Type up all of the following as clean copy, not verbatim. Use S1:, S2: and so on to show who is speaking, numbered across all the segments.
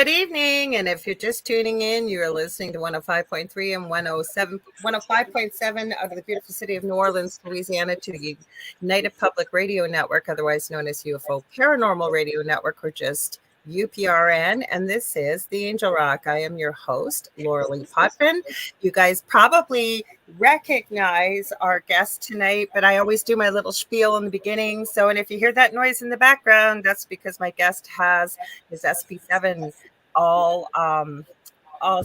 S1: Good evening. And if you're just tuning in, you're listening to 105.3 and 105.7 out of the beautiful city of New Orleans, Louisiana, to the United Public Radio Network, otherwise known as UFO Paranormal Radio Network, or just UPRN. And this is The Angel Rock. I am your host, Lorilei Potvin. You guys probably recognize our guest tonight, but I always do my little spiel in the beginning. So, and if you hear that noise in the background, that's because my guest has his SP7 all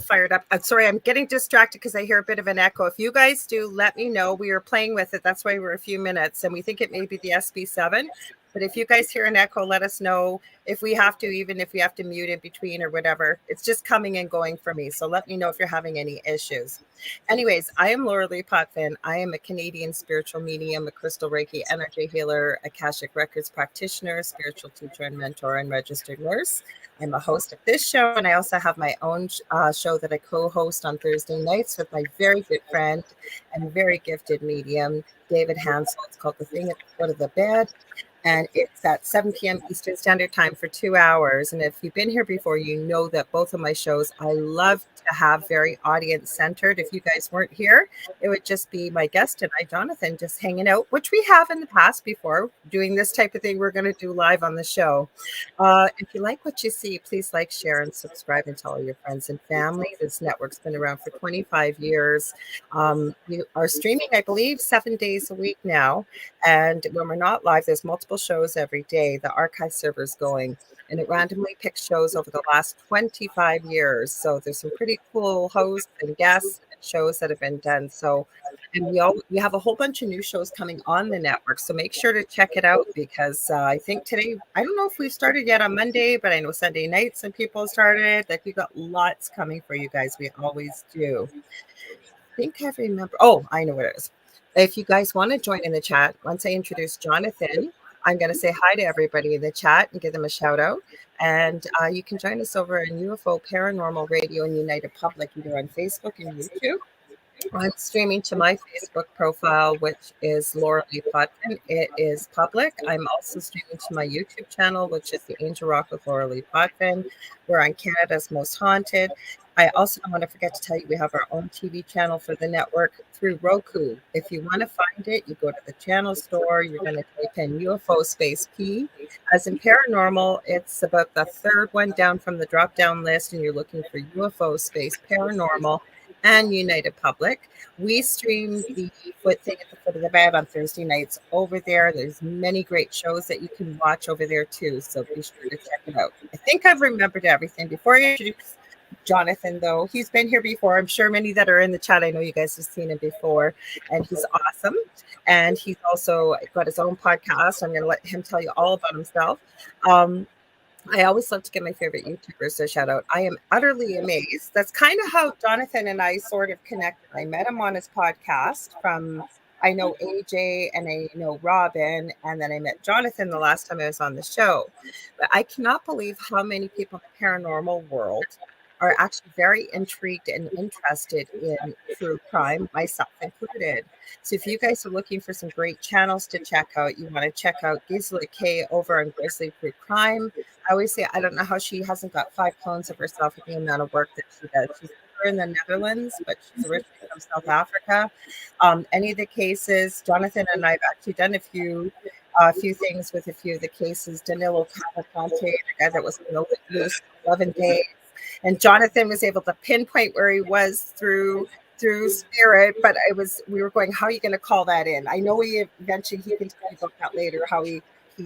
S1: fired up. I'm sorry, I'm getting distracted because I hear a bit of an echo. If you guys do, let me know. We are playing with it. That's why we're a few minutes, and we think it may be the SB7. But if you guys hear an echo, let us know if we have to, even if we have to mute in between or whatever. It's just coming and going for me. So let me know if you're having any issues. Anyways, I am Lorilei Potvin. I am a Canadian spiritual medium, a crystal Reiki energy healer, Akashic Records practitioner, spiritual teacher and mentor, and registered nurse. I'm a host of this show, and I also have my own show that I co-host on Thursday nights with my very good friend and very gifted medium, David Hansel. It's called The Thing at the Foot of the Bed. And it's at 7 p.m. Eastern Standard Time for 2 hours. And if you've been here before, you know that both of my shows, I love to have very audience-centered. If you guys weren't here, it would just be my guest and I, Jonathan, just hanging out, which we have in the past before. Doing this type of thing, we're going to do live on the show. If you like what you see, please like, share, and subscribe, and tell all your friends and family. This network's been around for 25 years. We are streaming, I believe, 7 days a week now. And when we're not live, there's multiple shows every day. The archive server's going, and it randomly picks shows over the last 25 years. So there's some pretty cool hosts and guests and shows that have been done. So, and we have a whole bunch of new shows coming on the network. So make sure to check it out, because I think today, I don't know if we've started yet on Monday, but I know Sunday night some people started. Like, we've got lots coming for you guys. We always do. I think I remember. Oh, I know what it is. If you guys want to join in the chat, once I introduce Jonathan, I'm going to say hi to everybody in the chat and give them a shout out. And you can join us over in UFO Paranormal Radio and United Public, either on Facebook and YouTube. I'm streaming to my Facebook profile, which is Lorilei Potvin. It is public. I'm also streaming to my YouTube channel, which is The Angel Rock with Lorilei Potvin. We're on Canada's Most Haunted. I also don't want to forget to tell you we have our own TV channel for the network through Roku. If you want to find it, you go to the channel store. You're going to type in UFO space P. As in Paranormal, it's about the third one down from the drop-down list, and you're looking for UFO space Paranormal and United Public. We stream the Thing at the Foot of the Bed on Thursday nights over there. There's many great shows that you can watch over there too, so be sure to check it out. I think I've remembered everything. Before I introduce Jonathan, though, he's been here before. I'm sure many that are in the chat, I know you guys have seen him before, and he's awesome. And he's also got his own podcast. I'm going to let him tell you all about himself. I always love to give my favorite YouTubers a shout out. I am utterly amazed. That's kind of how Jonathan and I sort of connected. I met him on his podcast from, I know AJ and I know Robin, and then I met Jonathan the last time I was on the show. But I cannot believe how many people in the paranormal world are actually very intrigued and interested in true crime, myself included. So if you guys are looking for some great channels to check out, you want to check out Gisela K over on Grizzly True Crime. I always say, I don't know how she hasn't got 5 clones of herself with the amount of work that she does. She's in the Netherlands, but she's originally from South Africa. Any of the cases, Jonathan and I have actually done a few things with a few of the cases. Danilo Cavalcante, the guy that was loose 11 days. And Jonathan was able to pinpoint where he was through spirit, but we were going, how are you going to call that in? I know he can tell you about that later, how he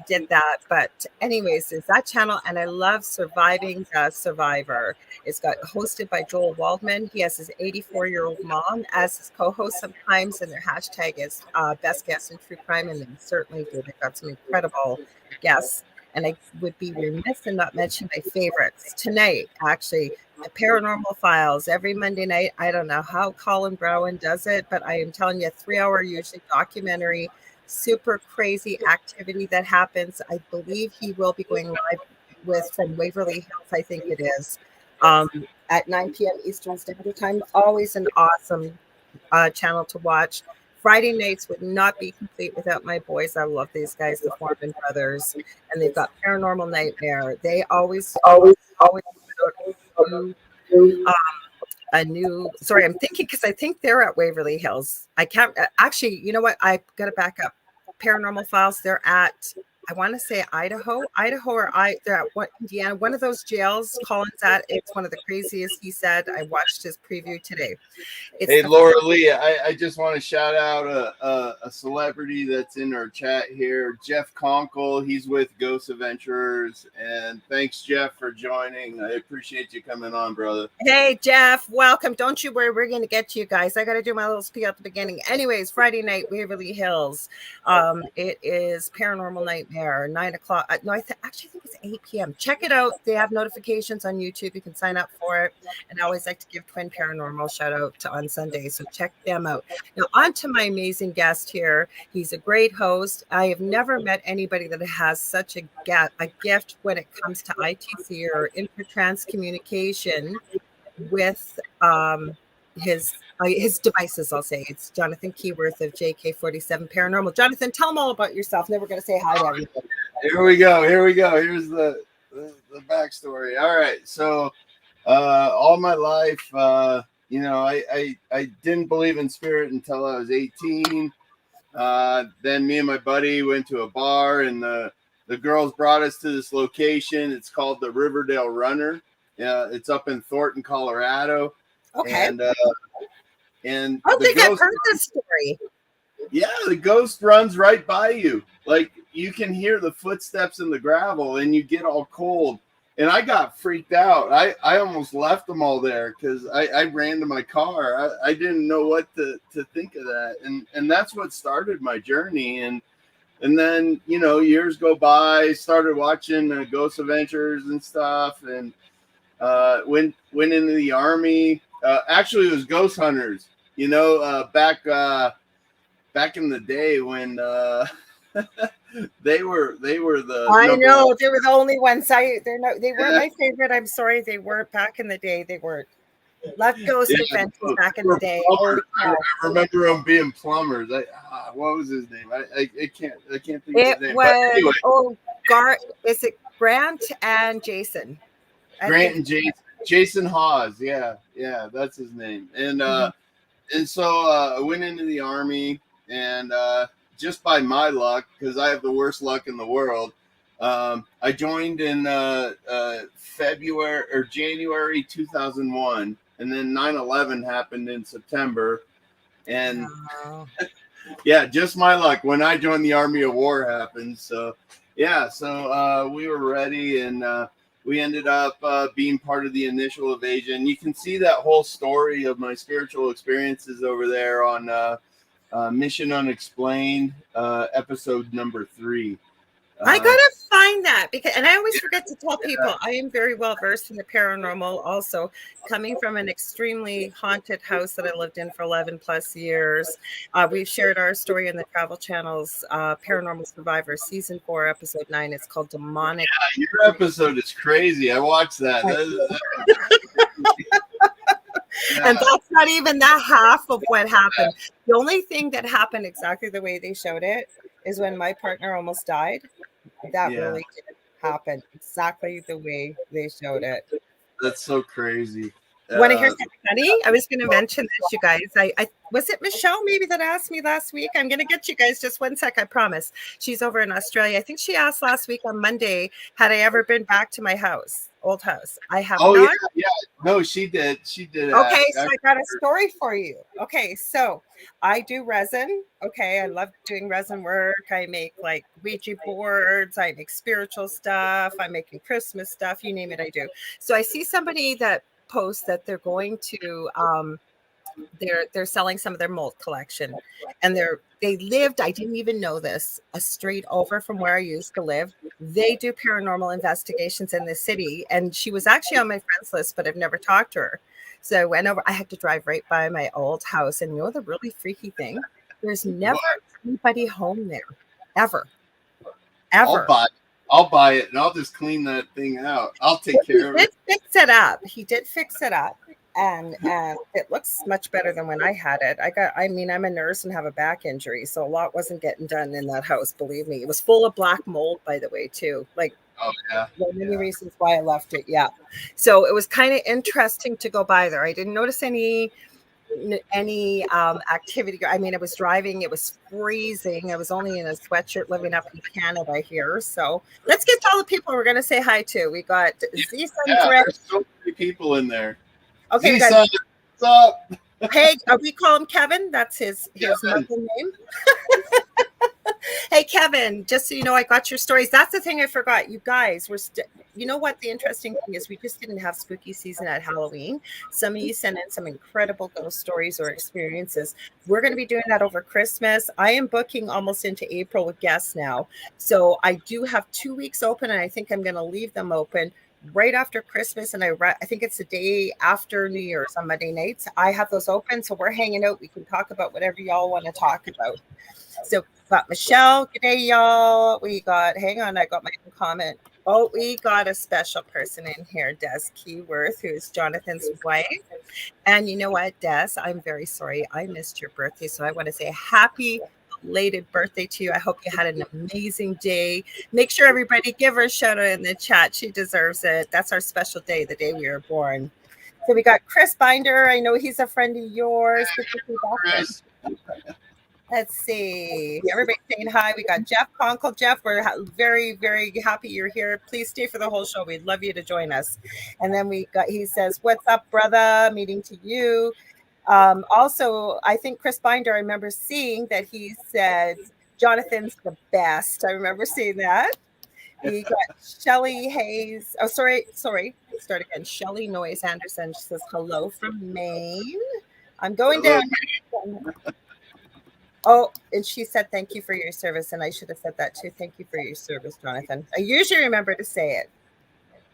S1: did that. But anyways, it's that channel, and I love Surviving the Survivor. It's got hosted by Joel Waldman. He has his 84-year-old mom as his co-host sometimes, and their hashtag is best guests in true crime, and they certainly do. They've got some incredible guests. And I would be remiss in not mentioning my favorites tonight, actually. The Paranormal Files every Monday night. I don't know how Colin Brown does it, but I am telling you, 3-hour usually documentary, super crazy activity that happens. I believe he will be going live with from Waverly Hills, I think it is, at 9 p.m. Eastern Standard Time. Always an awesome channel to watch. Friday nights would not be complete without my boys. I love these guys, the Foreman brothers, and they've got Paranormal Nightmare. They always new, um, a new. Sorry, I'm thinking because I think they're at Waverly Hills. I can't actually. You know what? I got to back up. Paranormal Files. They're at. I want to say Idaho, or they're at what Indiana, one of those jails. Colin's at. It's one of the craziest. He said. I watched his preview today. It's
S2: Hey,
S1: the
S2: Lorilei, I just want to shout out a celebrity that's in our chat here, Jeff Conkle. He's with Ghost Adventurers, and thanks, Jeff, for joining. I appreciate you coming on, brother.
S1: Hey, Jeff, welcome. Don't you worry, we're going to get to you guys. I got to do my little spiel at the beginning. Anyways, Friday night, Waverly Hills. It is Paranormal Nightmare, 9 o'clock. No, actually think it's 8 p.m. Check it out. They have notifications on YouTube. You can sign up for it. And I always like to give Twin Paranormal shout out on Sunday. So check them out. Now, on to my amazing guest here. He's a great host. I have never met anybody that has such a gift when it comes to ITC or infratrans communication with his devices. I'll say it's Jonathan Keyworth of JK47 Paranormal. Jonathan, tell them all about yourself. And then we're going to say hi to everybody.
S2: Here we go. Here's the backstory. All right. So all my life, I didn't believe in spirit until I was 18. Then me and my buddy went to a bar, and the girls brought us to this location. It's called the Riverdale Runner. It's up in Thornton, Colorado.
S1: Okay.
S2: And
S1: I don't think I've heard this story.
S2: Yeah, the ghost runs right by you. Like, you can hear the footsteps in the gravel, and you get all cold. And I got freaked out. I almost left them all there because I ran to my car. I didn't know what to think of that. And that's what started my journey. And then, years go by, started watching Ghost Adventures and stuff, and went into the Army. Actually, it was Ghost Hunters, back in the day when they were the
S1: I know one. They were the only ones. They weren't my favorite. I'm sorry, they weren't back in the day. They weren't. Love Ghost Adventures back in the day.
S2: I remember them being plumbers. What was his name? I can't think of his name.
S1: It was is it Grant and Jason?
S2: Grant and Jason Hawes. Yeah, that's his name. And and so I went into the Army, and just by my luck, because I have the worst luck in the world, I joined in February or January 2001, and then 9/11 happened in September, and yeah, just my luck. When I joined the Army, a war happened. So yeah, we were ready, and we ended up being part of the initial evasion. You can see that whole story of my spiritual experiences over there on Mission Unexplained, episode number 3.
S1: I gotta find that and I always forget to tell people I am very well versed in the paranormal. Also, coming from an extremely haunted house that I lived in for 11 plus years, we've shared our story in the Travel Channel's Paranormal Survivor season 4, episode 9. It's called Demonic.
S2: Yeah, your episode is crazy. I watched that.
S1: And that's not even that half of what happened. The only thing that happened exactly the way they showed it is when my partner almost died. That really did happen exactly the way they showed it.
S2: That's so crazy.
S1: Want to hear something funny? I was going to mention this, you guys. I was it Michelle maybe that asked me last week? I'm going to get you guys just one sec, I promise. She's over in Australia. I think she asked last week on Monday, had I ever been back to my old house? I have not.
S2: Yeah. No, she did.
S1: Okay, so I got a story for you. Okay, so I do resin. Okay, I love doing resin work. I make like Ouija boards. I make spiritual stuff. I'm making Christmas stuff. You name it, I do. So I see somebody that posts that they're going to they're selling some of their mold collection, and they lived, I didn't even know this, a street over from where I used to live. They do paranormal investigations in the city, and she was actually on my friends list, but I've never talked to her. So I went over. I had to drive right by my old house, and the really freaky thing, there's never anybody home there, ever.
S2: I'll buy it, and I'll just clean that thing out. I'll take care of it.
S1: He did fix it up, and it looks much better than when I had it. I'm a nurse and have a back injury, so a lot wasn't getting done in that house. Believe me, it was full of black mold, by the way, too. Like
S2: Oh yeah.
S1: There are many reasons why I left it. Yeah. So it was kind of interesting to go by there. I didn't notice any activity. I mean, I was driving, it was freezing. I was only in a sweatshirt living up in Canada here. So let's get to all the people we're going to say hi to. We got Z Sun
S2: Yeah,
S1: Thread.
S2: there's so many people in there.
S1: Okay, we
S2: Z
S1: got,
S2: Sun, what's up?
S1: hey, we call him Kevin. That's his
S2: Kevin.
S1: middle name. Hey, Kevin, just so you know, I got your stories. That's the thing I forgot. You guys were, you know what? The interesting thing is we just didn't have spooky season at Halloween. Some of you sent in some incredible ghost stories or experiences. We're going to be doing that over Christmas. I am booking almost into April with guests now. So I do have 2 weeks open, and I think I'm going to leave them open right after Christmas. And I think it's the day after New Year's on Monday nights. I have those open. So we're hanging out. We can talk about whatever y'all want to talk about. So got Michelle. Good day, y'all. We got, hang on, I got my own comment. Oh, we got a special person in here, Des Keyworth, who is Jonathan's wife. And you know what, Des, I'm very sorry. I missed your birthday. So I want to say happy belated birthday to you. I hope you had an amazing day. Make sure everybody give her a shout out in the chat. She deserves it. That's our special day, the day we were born. So we got Chris Binder. I know he's a friend of yours.
S2: Chris.
S1: Let's see. Everybody saying hi. We got Jeff Conkle. Jeff, we're very, very happy you're here. Please stay for the whole show. We'd love you to join us. And then he says, what's up, brother? Meeting to you. Also, I think Chris Binder, I remember seeing that he said, Jonathan's the best. I remember seeing that. We got Shelly Hayes. Oh, sorry. Start again. Shelly Noyes Anderson. She says, hello from Maine. I'm going down. Oh, and she said, thank you for your service. And I should have said that too. Thank you for your service, Jonathan. I usually remember to say it.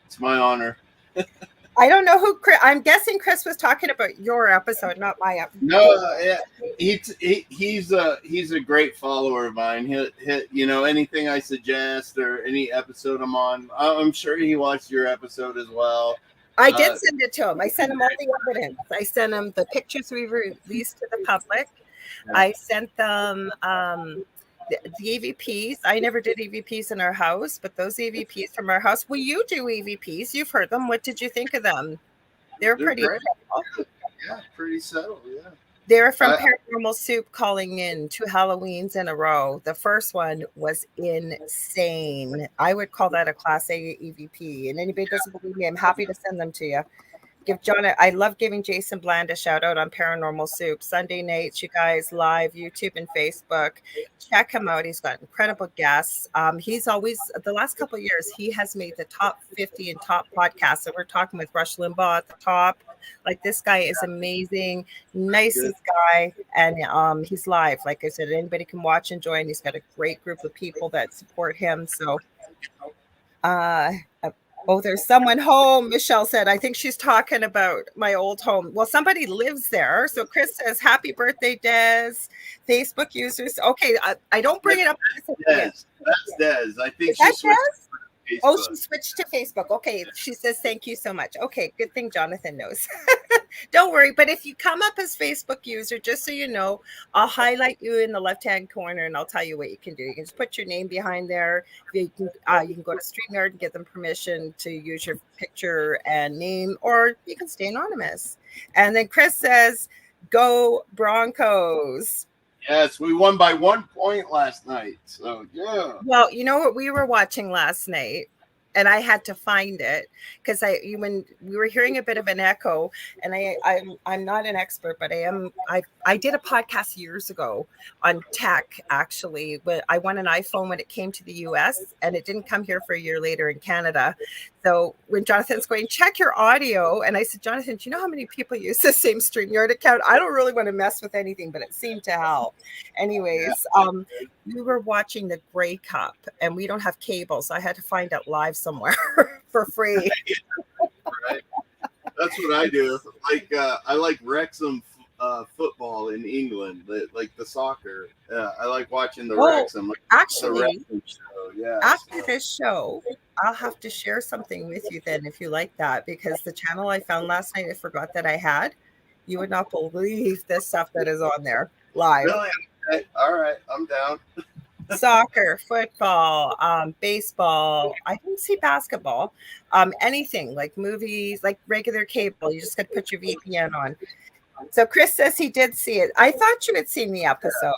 S2: It's my honor.
S1: I don't know who Chris, I'm guessing Chris was talking about your episode, not my episode.
S2: No, yeah, he's a great follower of mine. He'll anything I suggest or any episode I'm on, I'm sure he watched your episode as well.
S1: I did send it to him. I sent him all the evidence. I sent him the pictures we released to the public. I sent them the EVPs. I never did EVPs in our house, but those EVPs from our house. Well, you do EVPs. You've heard them. What did you think of them? They're pretty
S2: settled. Yeah, pretty settled. Yeah.
S1: They were from Paranormal Soup calling in 2 Halloweens in a row. The first one was insane. I would call that a Class A EVP. And anybody doesn't believe me, I'm happy to send them to you. I love giving Jason Bland a shout out on Paranormal Soup. Sunday nights, you guys, live, YouTube and Facebook. Check him out. He's got incredible guests. He's always, the last couple of years, he has made the top 50 and top podcasts. So we're talking with Rush Limbaugh at the top. Like, this guy is amazing, nicest guy. And he's live. Like I said, anybody can watch and join. He's got a great group of people that support him. So, oh, there's someone home. Michelle said, I think she's talking about my old home. Well, somebody lives there. So Chris says, happy birthday, Des. Facebook users. Okay, I don't bring it up.
S2: Yes, that's Des. I think
S1: she
S2: switched
S1: to Facebook. Oh, she switched to Facebook. Okay, she says, thank you so much. Okay, good thing Jonathan knows. Don't worry. But if you come up as Facebook user, just so you know, I'll highlight you in the left-hand corner and I'll tell you what you can do. You can just put your name behind there. You can go to StreamYard and get them permission to use your picture and name, or you can stay anonymous. And then Chris says, go Broncos.
S2: Yes, we won by 1 point last night. So, yeah.
S1: Well, you know what we were watching last night? And I had to find it because when we were hearing a bit of an echo, and I'm not an expert, but I did a podcast years ago on tech, actually, but I won an iPhone when it came to the US, and it didn't come here for a year later in Canada. So when Jonathan's going, check your audio, and I said, Jonathan, do you know how many people use the same StreamYard account? I don't really want to mess with anything, but it seemed to help. Anyways, we were watching the Grey Cup, and we don't have cable, so I had to find it live somewhere for free.
S2: Right. That's what I do. Like I like Wrexham football in England, like the soccer. I like watching the Wrexham. Like
S1: actually,
S2: the Wrexham show. Yeah.
S1: After this show, I'll have to share something with you then, if you like that, because the channel I found last night, I forgot that I had. You would not believe the stuff that is on there live.
S2: Really? Okay. All right, I'm down.
S1: Soccer, football, baseball. I didn't see basketball. Anything like movies, like regular cable. You just got to put your VPN on. So Chris says he did see it. I thought you had seen the episode.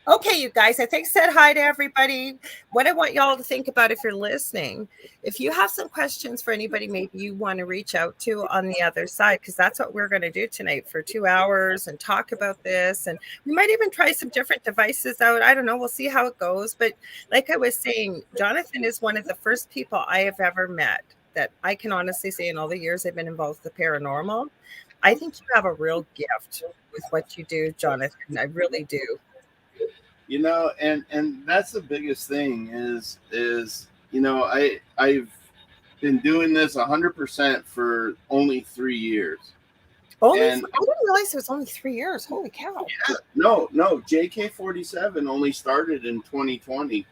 S1: Okay, you guys, I think said hi to everybody. What I want y'all to think about if you're listening, if you have some questions for anybody, maybe you want to reach out to on the other side, because that's what we're going to do tonight for 2 hours and talk about this. And we might even try some different devices out. I don't know. We'll see how it goes. But like I was saying, Jonathan is one of the first people I have ever met that I can honestly say in all the years I've been involved with the paranormal. I think you have a real gift with what you do, Jonathan. I really do.
S2: And that's the biggest thing is I've been doing this 100% for only 3 years.
S1: I didn't realize it was only 3 years. Holy cow!
S2: Yeah, no, JK47 only started in 2020.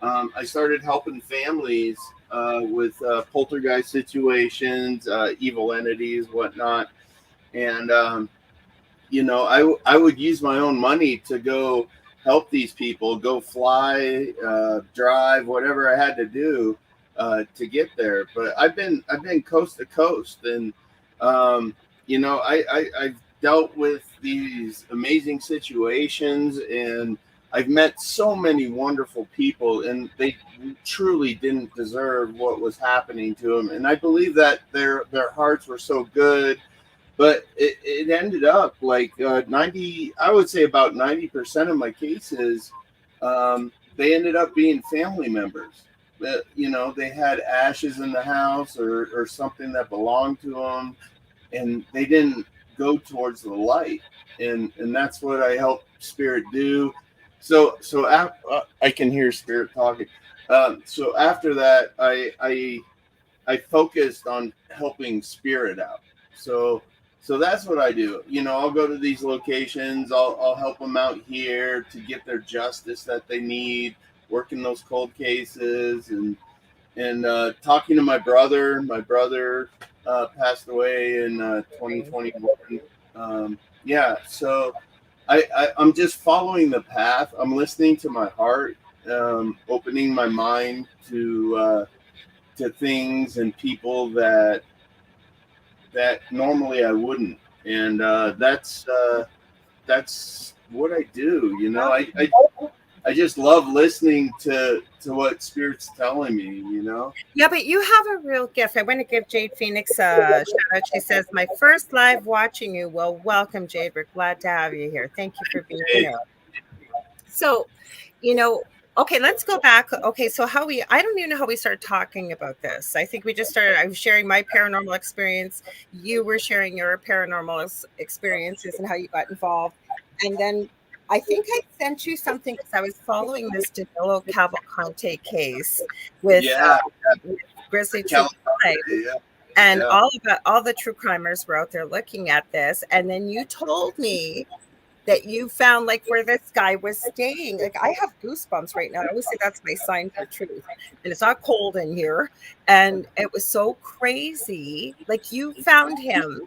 S2: I started helping families with poltergeist situations, evil entities, whatnot, and I would use my own money to go help these people, go fly, drive, whatever I had to do to get there. But I've been coast to coast, and I've dealt with these amazing situations, and I've met so many wonderful people, and they truly didn't deserve what was happening to them. And I believe that their hearts were so good. But it ended up like 90, I would say about 90% of my cases, they ended up being family members. They had ashes in the house or something that belonged to them, and they didn't go towards the light. And that's what I help Spirit do. So I can hear Spirit talking. So after that, I focused on helping Spirit out. So that's what I do. I'll go to these locations. I'll help them out here to get their justice that they need, working those cold cases, and talking to my brother. My brother passed away in 2021. So I'm just following the path. I'm listening to my heart, opening my mind to things and people that normally I wouldn't, and that's what I do. I just love listening to what Spirit's telling me.
S1: Yeah, but you have a real gift. I want to give Jade Phoenix a shout out. She says, "My first live watching you." Well, welcome, Jade. We're glad to have you here. Thank you for being here. So, okay, let's go back. Okay, so I don't even know how we started talking about this. I think we just started, I was sharing my paranormal experience. You were sharing your paranormal experiences and how you got involved. And then I think I sent you something because I was following this Danilo Cavalcante case with Grizzly True Crime. And all the true crimers were out there looking at this. And then you told me that you found like where this guy was staying. Like I have goosebumps right now. I always say that's my sign for truth. And it's not cold in here. And it was so crazy. Like you found him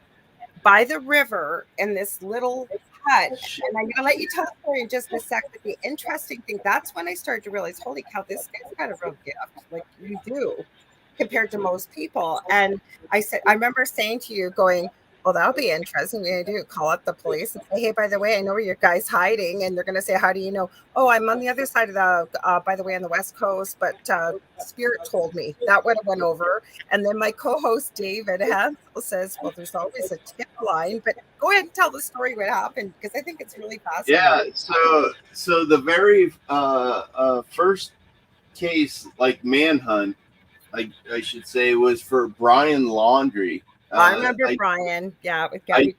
S1: by the river in this little hut. And I'm gonna let you tell the story in just a sec. But the interesting thing, that's when I started to realize, holy cow, this guy's got a real gift. Like you do compared to most people. And I remember saying to you, going, well, that'll be interesting. We're going to call up the police and say, hey, by the way, I know where your guy's hiding. And they're going to say, how do you know? Oh, I'm on the other side of by the way, on the West Coast. But Spirit told me that would have went over. And then my co-host, David Hansel, says, well, there's always a tip line. But go ahead and tell the story what happened, because I think it's really fascinating.
S2: Yeah. So the very first case, like manhunt, I should say, was for Brian Laundrie.
S1: I remember Brian. Yeah, with Gabby.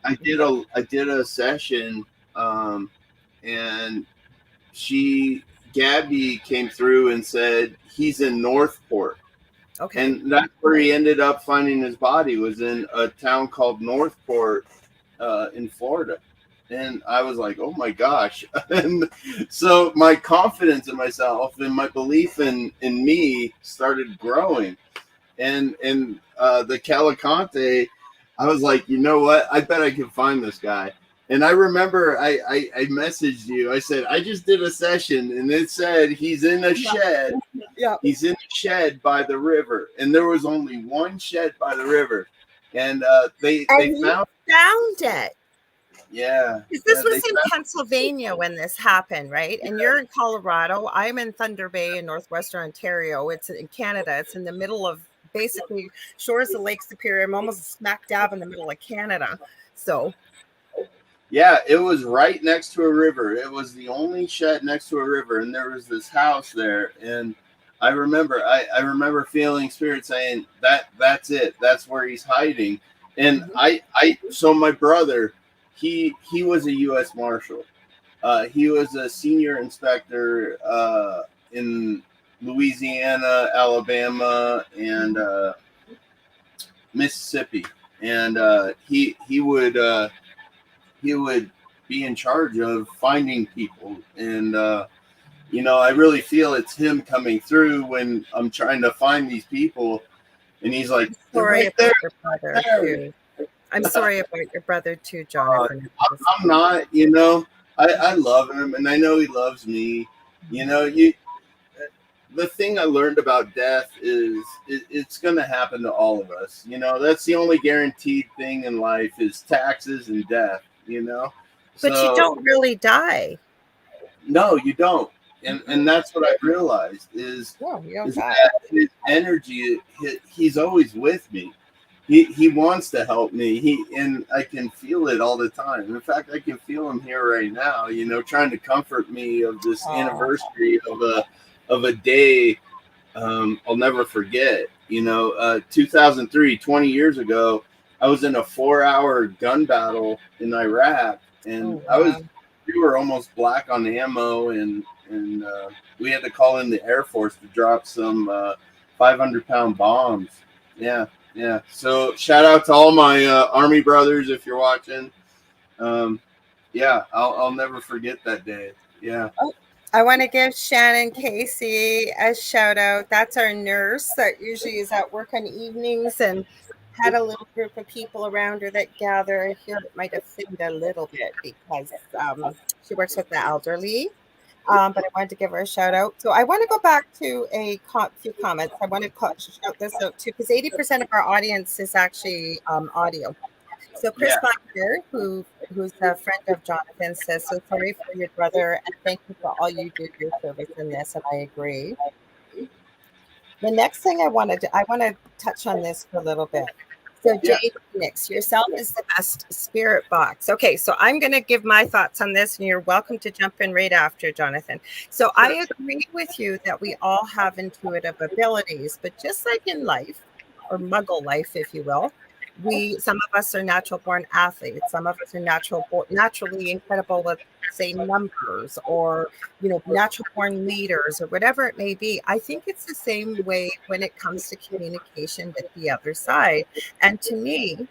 S2: I did a session, and Gabby came through and said he's in Northport. Okay. And that's where he ended up finding his body, was in a town called Northport, in Florida. And I was like, oh my gosh. And so my confidence in myself and my belief in me started growing. And the Cavalcante, I was like, you know what? I bet I can find this guy. And I remember I messaged you. I said, I just did a session and it said he's in a shed.
S1: Yeah.
S2: He's in a shed by the river. And there was only one shed by the river. And they found
S1: it.
S2: Yeah.
S1: This was in Pennsylvania when this happened, right? And you're in Colorado. I'm in Thunder Bay in northwestern Ontario. It's in Canada. It's in the middle of basically shores of Lake Superior. I'm almost smack dab in the middle of Canada. So
S2: yeah, it was right next to a river. It was the only shed next to a river, and there was this house there. And I remember feeling spirit saying that's it. That's where he's hiding. And so my brother, he was a U.S. Marshal. He was a senior inspector in Louisiana, Alabama, and Mississippi, and he would be in charge of finding people. And I really feel it's him coming through when I'm trying to find these people, and he's like,
S1: sorry
S2: right
S1: about
S2: there,
S1: your brother too. I'm sorry about your brother too, Jonathan.
S2: I'm not, I love him, and I know he loves me. The thing I learned about death is it's going to happen to all of us. That's the only guaranteed thing in life is taxes and death,
S1: But you don't really die.
S2: No, you don't. And that's what I realized is that his energy, he's always with me. He wants to help me. And I can feel it all the time. In fact, I can feel him here right now, trying to comfort me of this anniversary of a day I'll never forget. 2003, 20 years ago, I was in a 4-hour gun battle in Iraq, and we were almost black on ammo, and we had to call in the Air Force to drop some 500-pound bombs. Yeah. So shout out to all my Army brothers if you're watching. I'll never forget that day. Yeah.
S1: I want to give Shannon Casey a shout out. That's our nurse that usually is at work on evenings and had a little group of people around her that gather. Here it might offend a little bit because she works with the elderly. But I wanted to give her a shout out. So I want to go back to a few comments. I want to shout this out too because 80% of our audience is actually audio. So Chris Binder, who's a friend of Jonathan, says, so sorry for your brother and thank you for all you do for your service in this. And I agree. The next thing I want to touch on this for a little bit. So Jade Phoenix, yourself is the best spirit box. Okay, so I'm going to give my thoughts on this and you're welcome to jump in right after, Jonathan. So I agree with you that we all have intuitive abilities, but just like in life, or muggle life, if you will, some of us are natural born athletes. Some of us are naturally incredible with, say, numbers or, natural born leaders or whatever it may be. I think it's the same way when it comes to communication with the other side. And to me,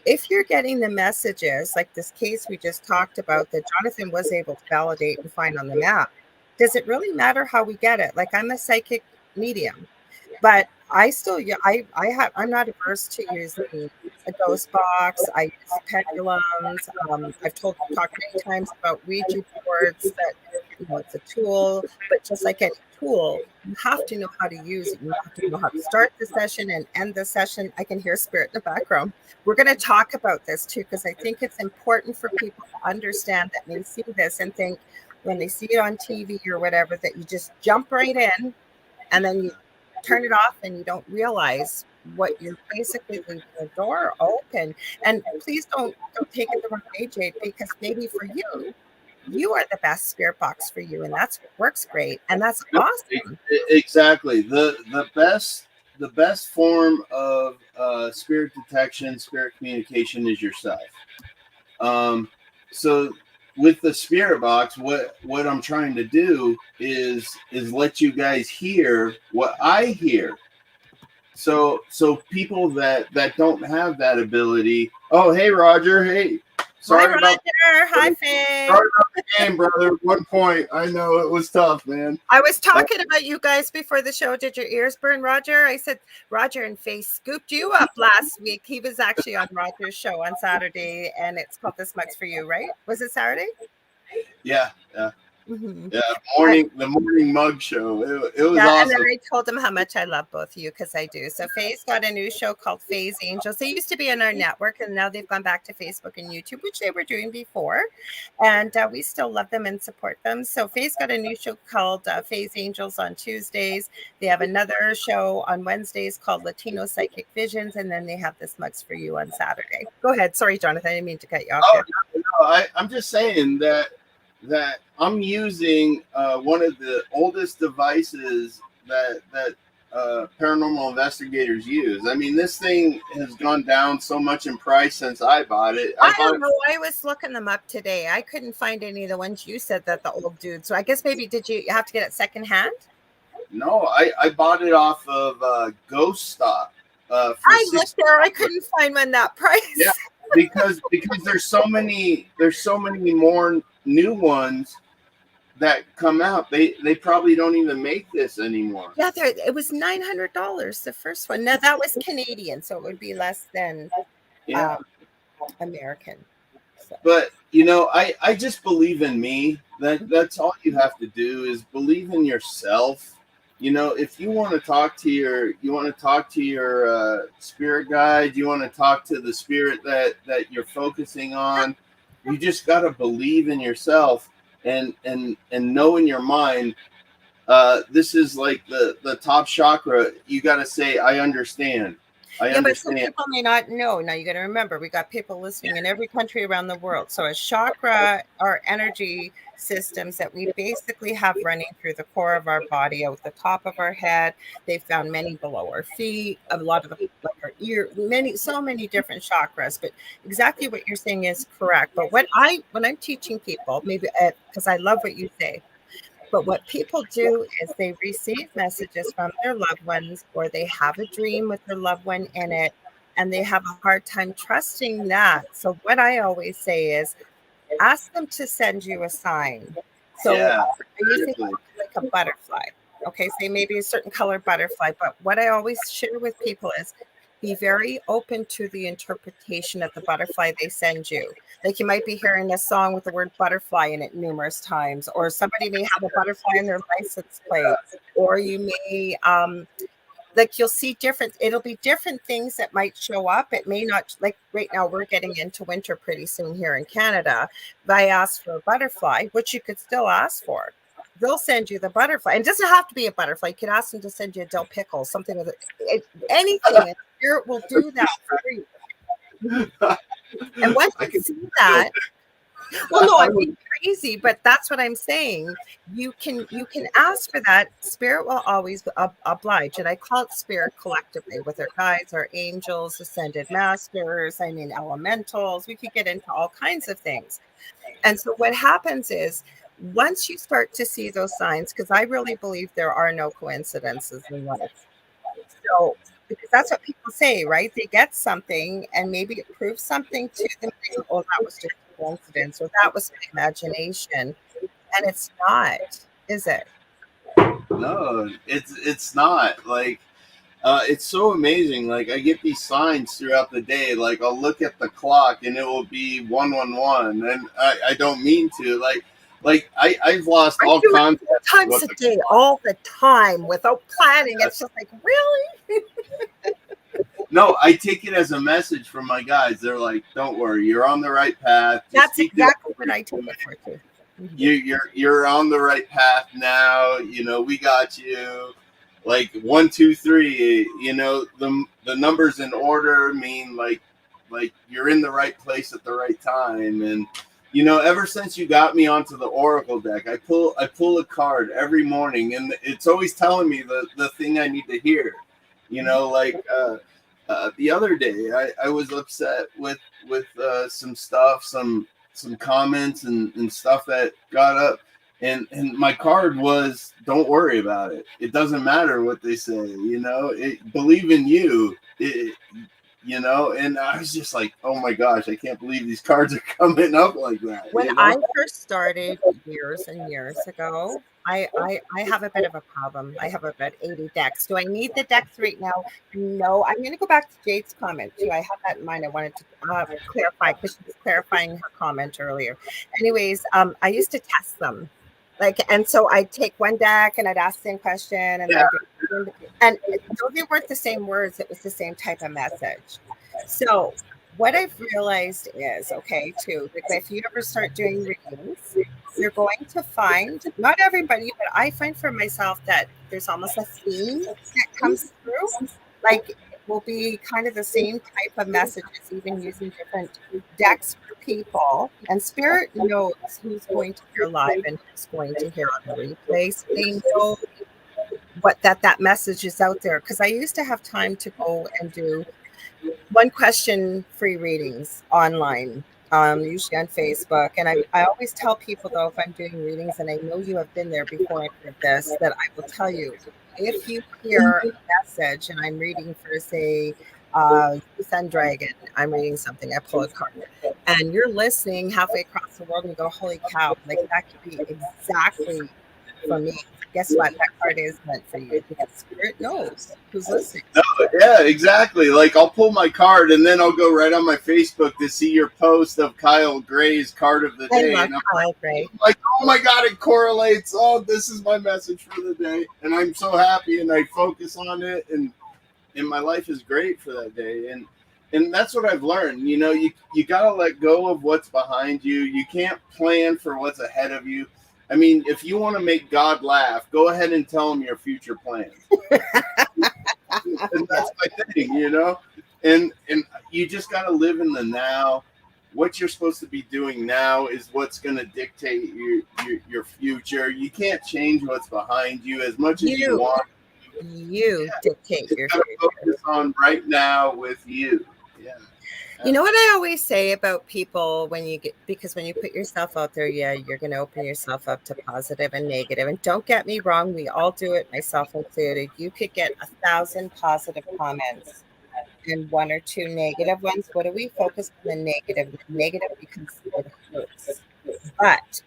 S1: if you're getting the messages like this case we just talked about that Jonathan was able to validate and find on the map, does it really matter how we get it? Like I'm a psychic medium, but I still, I'm not averse to using a ghost box. I use pendulums. I've talked many times about Ouija boards that, it's a tool, but just like any tool, you have to know how to use it. You have to know how to start the session and end the session. I can hear spirit in the background. We're going to talk about this too, because I think it's important for people to understand that when they see this and think when they see it on TV or whatever, that you just jump right in and then you turn it off and you don't realize what you're basically leaving the door open. And please don't take it the wrong way, Jade, because maybe for you are the best spirit box for you, and that's what works great, and that's awesome.
S2: Exactly. The best form of spirit detection, spirit communication is yourself. So with the spirit box, what I'm trying to do is let you guys hear what I hear. So people that don't have that ability. Oh, hey Roger, hey. Sorry
S1: Roger.
S2: about
S1: Hi, Faye.
S2: sorry about the game, brother. 1 point. I know it was tough, man.
S1: I was talking about you guys before the show. Did your ears burn, Roger? I said Roger and Faye scooped you up last week. He was actually on Roger's show on Saturday, and it's called This Mug's for You, right? Was it Saturday?
S2: Yeah.
S1: Mm-hmm.
S2: Yeah, the morning mug show. It was
S1: Yeah,
S2: awesome.
S1: and then I told him how much I love both of you because I do. So Faye's got a new show called Faye's Angels. They used to be on our network, and now they've gone back to Facebook and YouTube, which they were doing before. And we still love them and support them. So Faye's got a new show called Faye's Angels on Tuesdays. They have another show on Wednesdays called Latino Psychic Visions, and then they have This Mug's for You on Saturday. Go ahead. Sorry, Jonathan. I didn't mean to cut you off there.
S2: No, I'm just saying that I'm using one of the oldest devices that paranormal investigators use. I mean, this thing has gone down so much in price since I bought it.
S1: I don't know. I was looking them up today. I couldn't find any of the ones you said that the old dude. So I guess maybe did you have to get it secondhand?
S2: No, I bought it off of Ghost Stock.
S1: I looked there. I couldn't find one that price.
S2: Yeah, because there's so many more new ones that come out. They probably don't even make this anymore.
S1: Yeah, it was $900 the first one. Now that was Canadian, so it would be less than American. So.
S2: But I just believe in me. That's all you have to do is believe in yourself. If you want to talk to your spirit guide, you want to talk to the spirit that you're focusing on, you just got to believe in yourself and know in your mind, this is like the top chakra. You got to say, I understand. I understand.
S1: But some people may not know. Now you got to remember, we got people listening in every country around the world. So a chakra are energy systems that we basically have running through the core of our body, out the top of our head. They found many below our feet, a lot of the like our ear, so many different chakras. But exactly what you're saying is correct. But when I'm teaching people, maybe because I love what you say. But what people do is they receive messages from their loved ones, or they have a dream with their loved one in it, and they have a hard time trusting that. So what I always say is ask them to send you a sign. So I usually like a butterfly. Okay, say maybe a certain color butterfly. But what I always share with people is be very open to the interpretation of the butterfly they send you. Like you might be hearing a song with the word butterfly in it numerous times, or somebody may have a butterfly in their license plate, or you may like you'll see it'll be different things that might show up. It may not, like right now we're getting into winter pretty soon here in Canada. If I ask for a butterfly, which you could still ask for, they'll send you the butterfly. And it doesn't have to be a butterfly. You could ask them to send you a dill pickle, something with anything. Spirit will do that for you. And once you see that, well, no, I'm being crazy, but that's what I'm saying. You can ask for that. Spirit will always oblige, and I call it spirit collectively with our guides, our angels, ascended masters. I mean, elementals. We could get into all kinds of things. And so what happens is once you start to see those signs, because I really believe there are no coincidences in life. So because that's what people say, right? They get something and maybe it proves something to them. Oh, that was just a coincidence, or that was my imagination. And it's not, is it?
S2: No, it's not. Like it's so amazing. Like I get these signs throughout the day. Like I'll look at the clock and it will be 111, and I don't mean to. Like I've lost all contact
S1: times a day, all the time, without planning. It's just like, really?
S2: No, I take it as a message from my guys. They're like, "Don't worry, you're on the right path."
S1: That's exactly what I take it for too.
S2: You're on the right path now. We got you. Like 1, 2, 3. The numbers in order mean like you're in the right place at the right time. And ever since you got me onto the Oracle deck, I pull a card every morning, and it's always telling me the thing I need to hear. The other day, I was upset with some stuff, some comments and stuff that got up, and my card was, don't worry about it. It doesn't matter what they say. Believe in you. you know, and I was just like, oh my gosh, I can't believe these cards are coming up like that.
S1: When
S2: You
S1: I
S2: know?
S1: first started years and years ago, I have a bit of a problem. I have about 80 decks. Do I need the decks right now? No. I'm going to go back to Jade's comment too. I had that in mind. I wanted to clarify because she was clarifying her comment earlier. Anyways, I used to test them. Like, and so I'd take one deck and I'd ask the same question and
S2: Yeah.
S1: and though they weren't the same words, it was the same type of message. So what I've realized is, okay, too, like if you ever start doing readings, you're going to find, not everybody, but I find for myself that there's almost a theme that comes through. Like it will be kind of the same type of messages, even using different decks for people. And Spirit knows who's going to hear live and who's going to hear on the replay. So they know what that message is out there. Because I used to have time to go and do one question free readings online, usually on Facebook. And I always tell people, though, if I'm doing readings, and I know you have been there before I did this, that I will tell you if you hear a message and I'm reading for, say, Sun Dragon, I'm reading something, I pull a card, and you're listening halfway across the world and you go, holy cow, like that could be exactly for me. Guess what? That card is meant for you because Spirit knows who's listening.
S2: No, yeah, exactly. Like I'll pull my card and then I'll go right on my Facebook to see your post of Kyle Gray's card of the
S1: I
S2: day.
S1: love
S2: And I'm
S1: Kyle Gray.
S2: like, oh my God, it correlates. Oh, this is my message for the day. And I'm so happy and I focus on it and my life is great for that day. And that's what I've learned. You know, you gotta let go of what's behind you. You can't plan for what's ahead of you. I mean, if you want to make God laugh, go ahead and tell him your future plans. And that's my thing, you know. And you just got to live in the now. What you're supposed to be doing now is what's going to dictate your future. You can't change what's behind you as much as you want.
S1: You dictate your
S2: gotta
S1: future.
S2: focus on right now with you. Yeah.
S1: You know what I always say about people when you get, because when you put yourself out there, yeah, you're going to open yourself up to positive and negative. And don't get me wrong, we all do it, myself included. You could get 1,000 positive comments and one or two negative ones. What do we focus on the negative? The negative because it hurts. But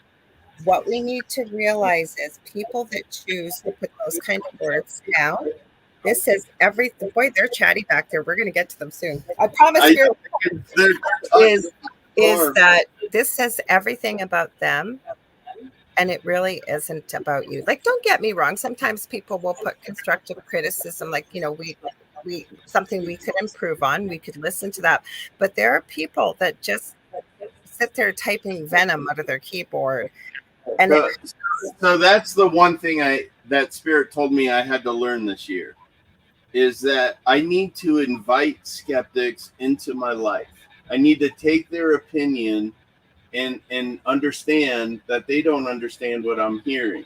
S1: what we need to realize is people that choose to put those kind of words down. This says everything. Boy, they're chatty back there. We're going to get to them soon. I promise you. Is that this says everything about them, and it really isn't about you. Like, don't get me wrong. Sometimes people will put constructive criticism, like, you know, we something we could improve on. We could listen to that. But there are people that just sit there typing venom out of their keyboard. And
S2: so that's the one thing that Spirit told me I had to learn this year is that I need to invite skeptics into my life. I need to take their opinion and understand that they don't understand what I'm hearing.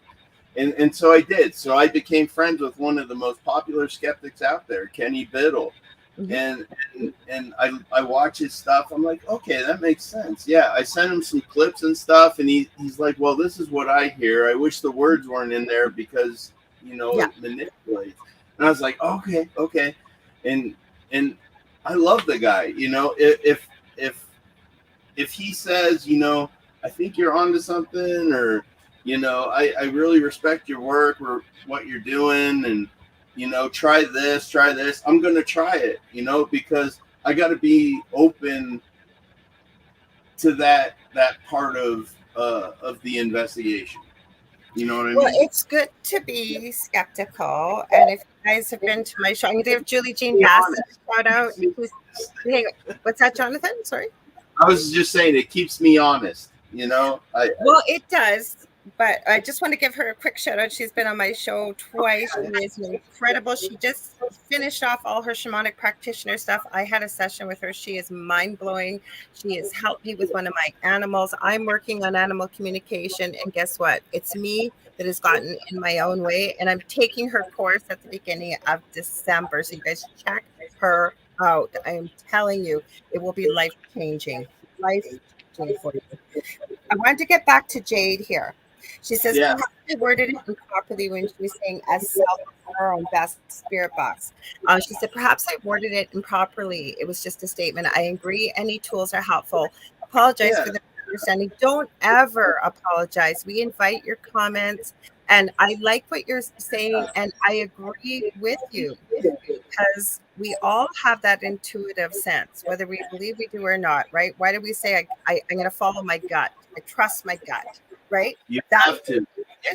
S2: And so I did. So I became friends with one of the most popular skeptics out there, Kenny Biddle. Mm-hmm. And I watch his stuff. I'm like, okay, that makes sense. Yeah, I sent him some clips and stuff, and he's like, well, this is what I hear. I wish the words weren't in there because, you know, it manipulates. And I was like, okay. And I love the guy. You know, if he says, you know, I think you're onto something, or, you know, I really respect your work or what you're doing, and, you know, try this, I'm going to try it, you know, because I got to be open to that part of the investigation. You know what I mean?
S1: Well, it's good to be skeptical. And if you guys have been to my show, I'm going to give Julie Jean Bassett a shout out. Hey, what's that, Jonathan? Sorry.
S2: I was just saying it keeps me honest, you know.
S1: Well, it does, but I just want to give her a quick shout out. She's been on my show twice. She is incredible. She just finished off all her shamanic practitioner stuff. I had a session with her. She is mind-blowing. She has helped me with one of my animals. I'm working on animal communication, and guess what? It's me that has gotten in my own way, and I'm taking her course at the beginning of December. So you guys check her out. I am telling you, it will be life-changing for you. I wanted to get back to Jade here. She says, I worded it improperly when she was saying as self our own best spirit box. She said, perhaps I worded it improperly. It was just a statement. I agree. Any tools are helpful. Apologize
S2: Yeah.
S1: for the misunderstanding. Don't ever apologize. We invite your comments. And I like what you're saying. And I agree with you because we all have that intuitive sense, whether we believe we do or not, right? Why do we say, I'm going to follow my gut? I trust my gut, right?
S2: You
S1: That's
S2: have to. You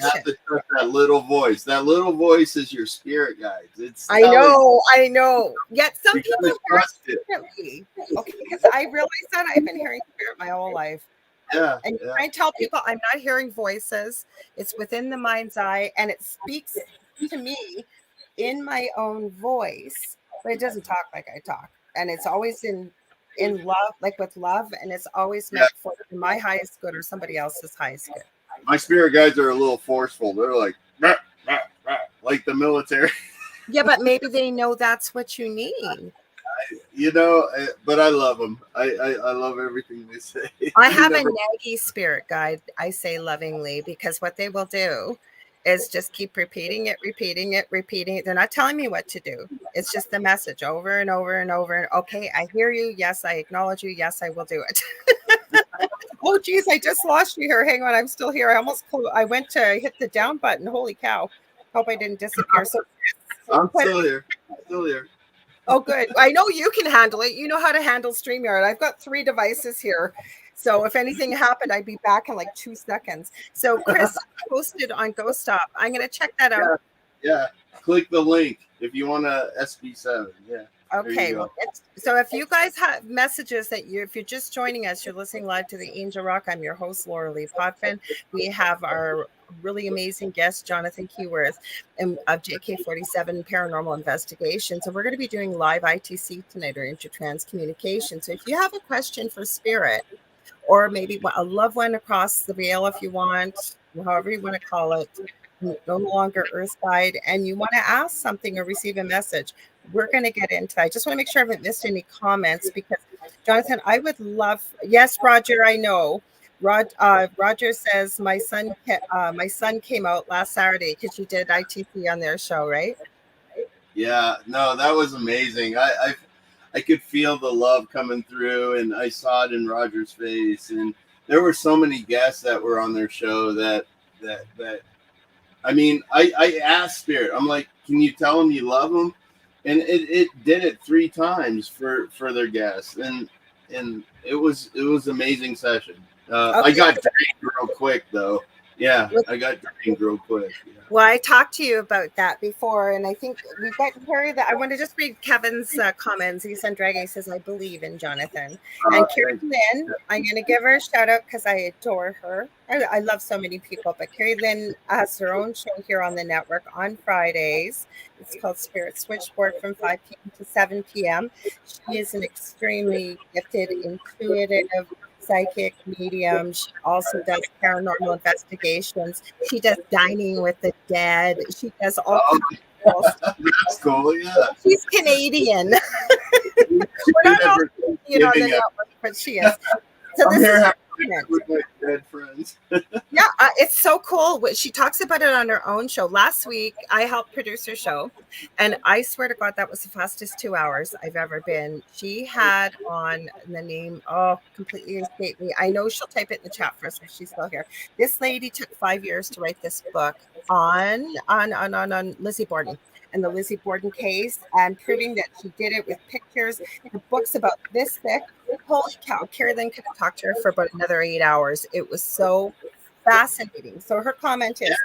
S2: have
S1: intuition.
S2: to trust that little voice. That little voice is your spirit guides. It's
S1: I
S2: telling
S1: know. Yet some
S2: you
S1: people
S2: gotta
S1: hear it
S2: trust it.
S1: differently. Okay, because I realize that I've been hearing spirit my whole life.
S2: Yeah,
S1: And
S2: yeah.
S1: I tell people I'm not hearing voices. It's within the mind's eye and it speaks to me in my own voice, but it doesn't talk like I talk. And it's always in love, like with love, and it's always
S2: Yeah.
S1: meant for my highest good or somebody else's highest good.
S2: My spirit guides are a little forceful. They're like, "Rah, rah, rah," like the military.
S1: Yeah, but maybe they know that's what you need.
S2: But I love them. I love everything they say.
S1: I
S2: You
S1: have a
S2: never.
S1: naggy spirit guide, I say lovingly, because what they will do is just keep repeating it, repeating it, repeating it. They're not telling me what to do. It's just the message over and over and over. And okay, I hear you. Yes, I acknowledge you. Yes, I will do it. Oh, geez, I just lost you here. Hang on, I'm still here. I went to hit the down button. Holy cow. Hope I didn't disappear. So,
S2: I'm
S1: but
S2: still here. Still here.
S1: oh, good. I know you can handle it. You know how to handle StreamYard. I've got 3 devices here. So if anything happened, I'd be back in like 2 seconds. So Chris posted on Ghost Stop. I'm going to check that out.
S2: Yeah. Click the link if you want a SB7. Yeah. There
S1: Okay.
S2: you
S1: Well,
S2: go.
S1: so if you guys have messages if you're just joining us, you're listening live to the Angel Rock. I'm your host, Lorilei Potvin. We have our really amazing guest, Jonathan Keyworth, of JK47 Paranormal Investigations. And we're going to be doing live ITC tonight, or Intertrans Communication. So if you have a question for Spirit, or maybe a loved one across the veil, if you want, however you want to call it, no longer Earthside, and you want to ask something or receive a message, we're going to get into. I just want to make sure I haven't missed any comments because, Jonathan, I would love. Yes, Roger, I know. Roger says my son came out last Saturday because you did ITC on their show, right?
S2: Yeah. No, that was amazing. I could feel the love coming through, and I saw it in Roger's face. And there were so many guests that were on their show that. I mean, I asked Spirit. I'm like, can you tell them you love them? And it did it 3 times for their guests, and it was amazing session. I
S1: Okay.
S2: got drained real quick though. Yeah, I got drained real quick. Yeah.
S1: Well, I talked to you about that before, and I think we've got Carrie. That I want to just read Kevin's comments. He's on Dragon. He says, "I believe in Jonathan." And Carrie
S2: Thank you.
S1: Lynn, I'm going to give her a shout out because I adore her. I love so many people, but Carrie Lynn has her own show here on the network on Fridays. It's called Spirit Switchboard from 5 p.m. to 7 p.m. She is an extremely gifted, intuitive, psychic medium. She also does paranormal investigations. She does dining with the dead. She does all kinds of cool stuff.
S2: That's cool. Yeah.
S1: She's Canadian. We're not all Canadian on the network, but she is. So
S2: I'm
S1: this
S2: here
S1: is
S2: having with my dead friends.
S1: yeah, it's so cool. She talks about it on her own show. Last week, I helped produce her show, and I swear to God, that was the fastest 2 hours I've ever been. She had on the name, completely escaped me. I know she'll type it in the chat for us if she's still here. This lady took 5 years to write this book on Lizzie Borden and the Lizzie Borden case, and proving that she did it with pictures. The book's about this thick. Holy cow, Carrie Lynn could have talked to her for about another 8 hours. It was so fascinating. So her comment is,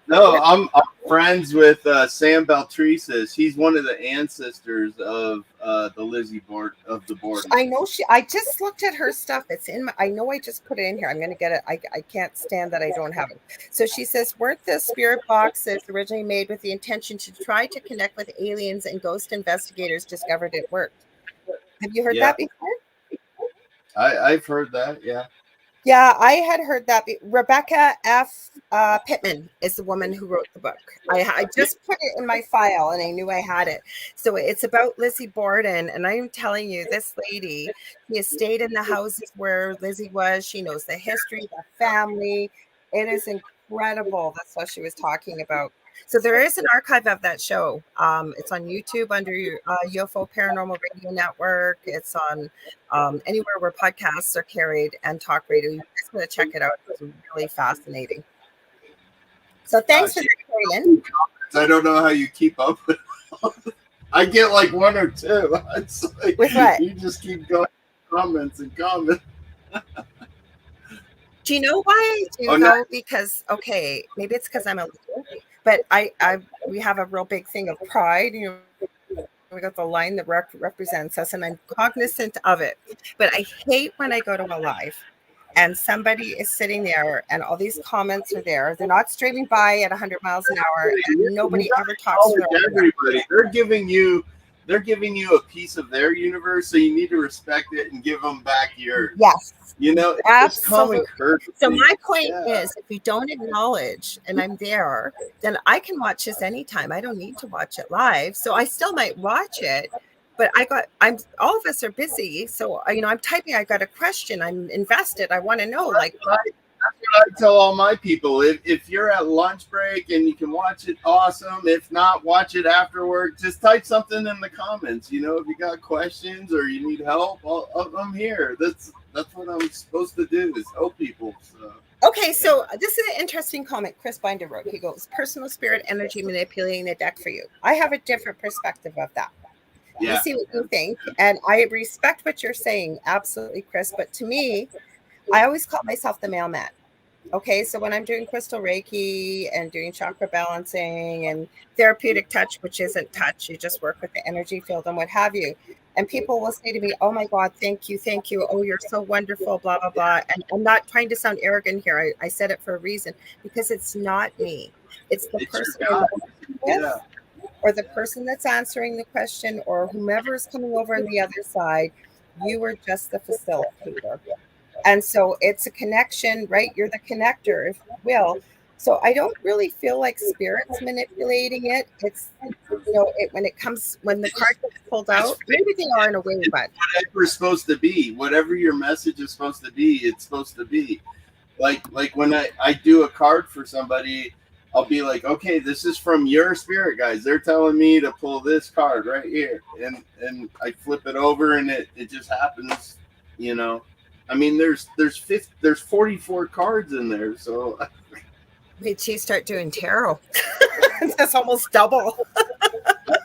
S2: No, I'm friends with Sam Baltresis. He's one of the ancestors of the Lizzie Borden of the Borden.
S1: I know I just looked at her stuff. It's in I know I just put it in here. I'm going to get it. I can't stand that I don't have it. So she says, weren't the spirit boxes originally made with the intention to try to connect with aliens, and ghost investigators discovered it worked? Have you heard that before?
S2: I've heard that. Yeah.
S1: Yeah, I had heard that. Rebecca F. Pittman is the woman who wrote the book. I just put it in my file and I knew I had it. So it's about Lizzie Borden. And I'm telling you, this lady, she has stayed in the houses where Lizzie was. She knows the history, the family. It is incredible. That's what she was talking about. So there is an archive of that show. It's on YouTube under UFO Paranormal Radio Network. It's on anywhere where podcasts are carried and talk radio. You just want to check it out. It's really fascinating. So thanks for that, Kaylin.
S2: I don't know how you keep up with it. I get like one or two. It's like,
S1: with what?
S2: You just keep going comments and comments.
S1: Do you know why I do though? No. Because maybe it's because I'm a leader, but we have a real big thing of pride. You know, we got the line that represents us, and I'm cognizant of it. But I hate when I go to a live and somebody is sitting there and all these comments are there. They're not streaming by at 100 miles an hour, and nobody ever talks to
S2: everybody. They're giving you a piece of their universe, so you need to respect it and give them back yours.
S1: Yes.
S2: You know,
S1: absolutely.
S2: Common courtesy.
S1: So my point is, if you don't acknowledge and I'm there, then I can watch this anytime. I don't need to watch it live. So I still might watch it, but all of us are busy. So, you know, I'm typing, I got a question, I'm invested. I want to know, like,
S2: that's what I tell all my people. If you're at lunch break and you can watch it, awesome. If not, watch it after work. Just type something in the comments. You know, if you got questions or you need help, I'm here. That's what I'm supposed to do, is help people. So.
S1: Okay, so this is an interesting comment Chris Binder wrote. He goes, personal spirit energy manipulating the deck for you. I have a different perspective of that. Yeah. You see what you think. And I respect what you're saying. Absolutely, Chris. But to me, I always call myself the mailman. Okay, so when I'm doing crystal Reiki and doing chakra balancing and therapeutic touch, which isn't touch, you just work with the energy field and what have you. And people will say to me, oh my God, thank you. Oh, you're so wonderful, blah, blah, blah. And I'm not trying to sound arrogant here. I said it for a reason, because it's not me. It's the person I'm with, or the person that's answering the question, or whomever is coming over on the other side. You are just the facilitator. And so it's a connection, right? You're the connector, if you will. So I don't really feel like spirit's manipulating it. It's, you know, when the card gets pulled out, maybe they are in a way, but
S2: whatever it's supposed to be, whatever your message is supposed to be, it's supposed to be. Like when I do a card for somebody, I'll be like, okay, this is from your spirit guys. They're telling me to pull this card right here. And I flip it over and it just happens, you know. I mean, there's 44 cards in there, so.
S1: Did she start doing tarot? That's almost double.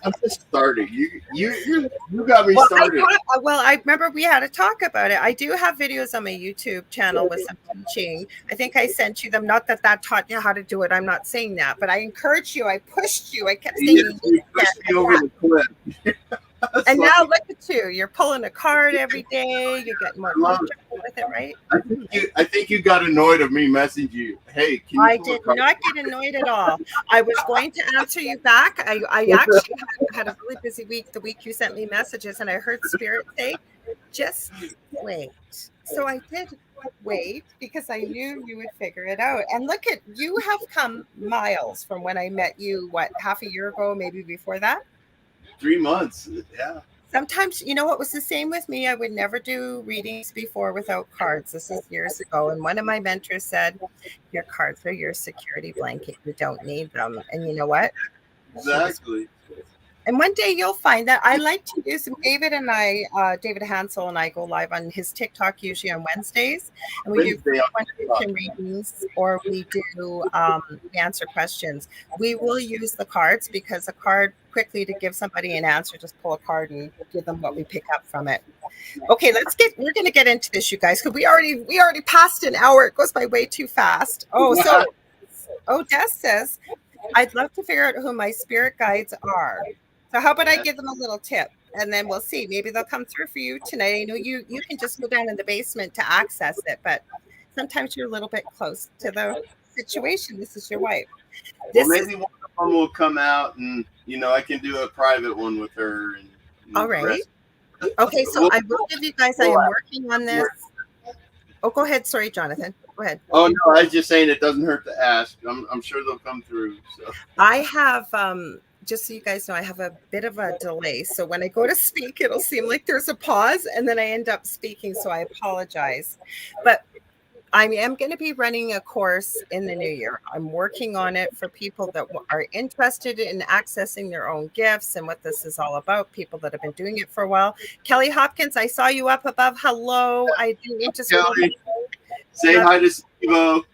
S2: I'm just starting. You got me started.
S1: I remember we had a talk about it. I do have videos on my YouTube channel with some teaching. I think I sent you them. Not that taught you how to do it. I'm not saying that, but I encouraged you. I pushed you. I kept saying
S2: you pushed me over the cliff.
S1: And now look at you. You're pulling a card every day. You're getting more comfortable with it, right?
S2: I think you got annoyed of me messaging you. Hey, can you
S1: I did not get annoyed at all. I was going to answer you back. I actually had a really busy week, the week you sent me messages, and I heard Spirit say, just wait. So I did wait because I knew you would figure it out. And look at, you have come miles from when I met you, half a year ago, maybe before that?
S2: 3 months, yeah.
S1: Sometimes, you know what was the same with me? I would never do readings before without cards. This is years ago. And one of my mentors said, your cards are your security blanket. You don't need them. And you know what?
S2: Exactly.
S1: And one day you'll find that I like to use them. David Hansel and I go live on his TikTok usually on Wednesdays. And we do readings, or we do we answer questions. We will use the cards, because a card, quickly to give somebody an answer, just pull a card and give them what we pick up from it. Okay, we're going to get into this, you guys, because we already passed an hour. It goes by way too fast. Des says, I'd love to figure out who my spirit guides are. So how about I give them a little tip, and then we'll see. Maybe they'll come through for you tonight. I know you can just go down in the basement to access it, but sometimes you're a little bit close to the situation. This is your wife.
S2: Maybe one of them will come out, and I can do a private one with her.
S1: All right. Okay, so I will give you guys. I am working on this. Oh, go ahead. Sorry, Jonathan. Go ahead.
S2: Oh no, I was just saying it doesn't hurt to ask. I'm sure they'll come through. So
S1: I have just so you guys know, I have a bit of a delay. So when I go to speak, it'll seem like there's a pause, and then I end up speaking. So I apologize. But I am going to be running a course in the new year. I'm working on it for people that are interested in accessing their own gifts and what this is all about, people that have been doing it for a while. Kelly Hopkins, I saw you up above. Hello. I didn't mean to scroll.
S2: Kelly, say hi to Steve-O.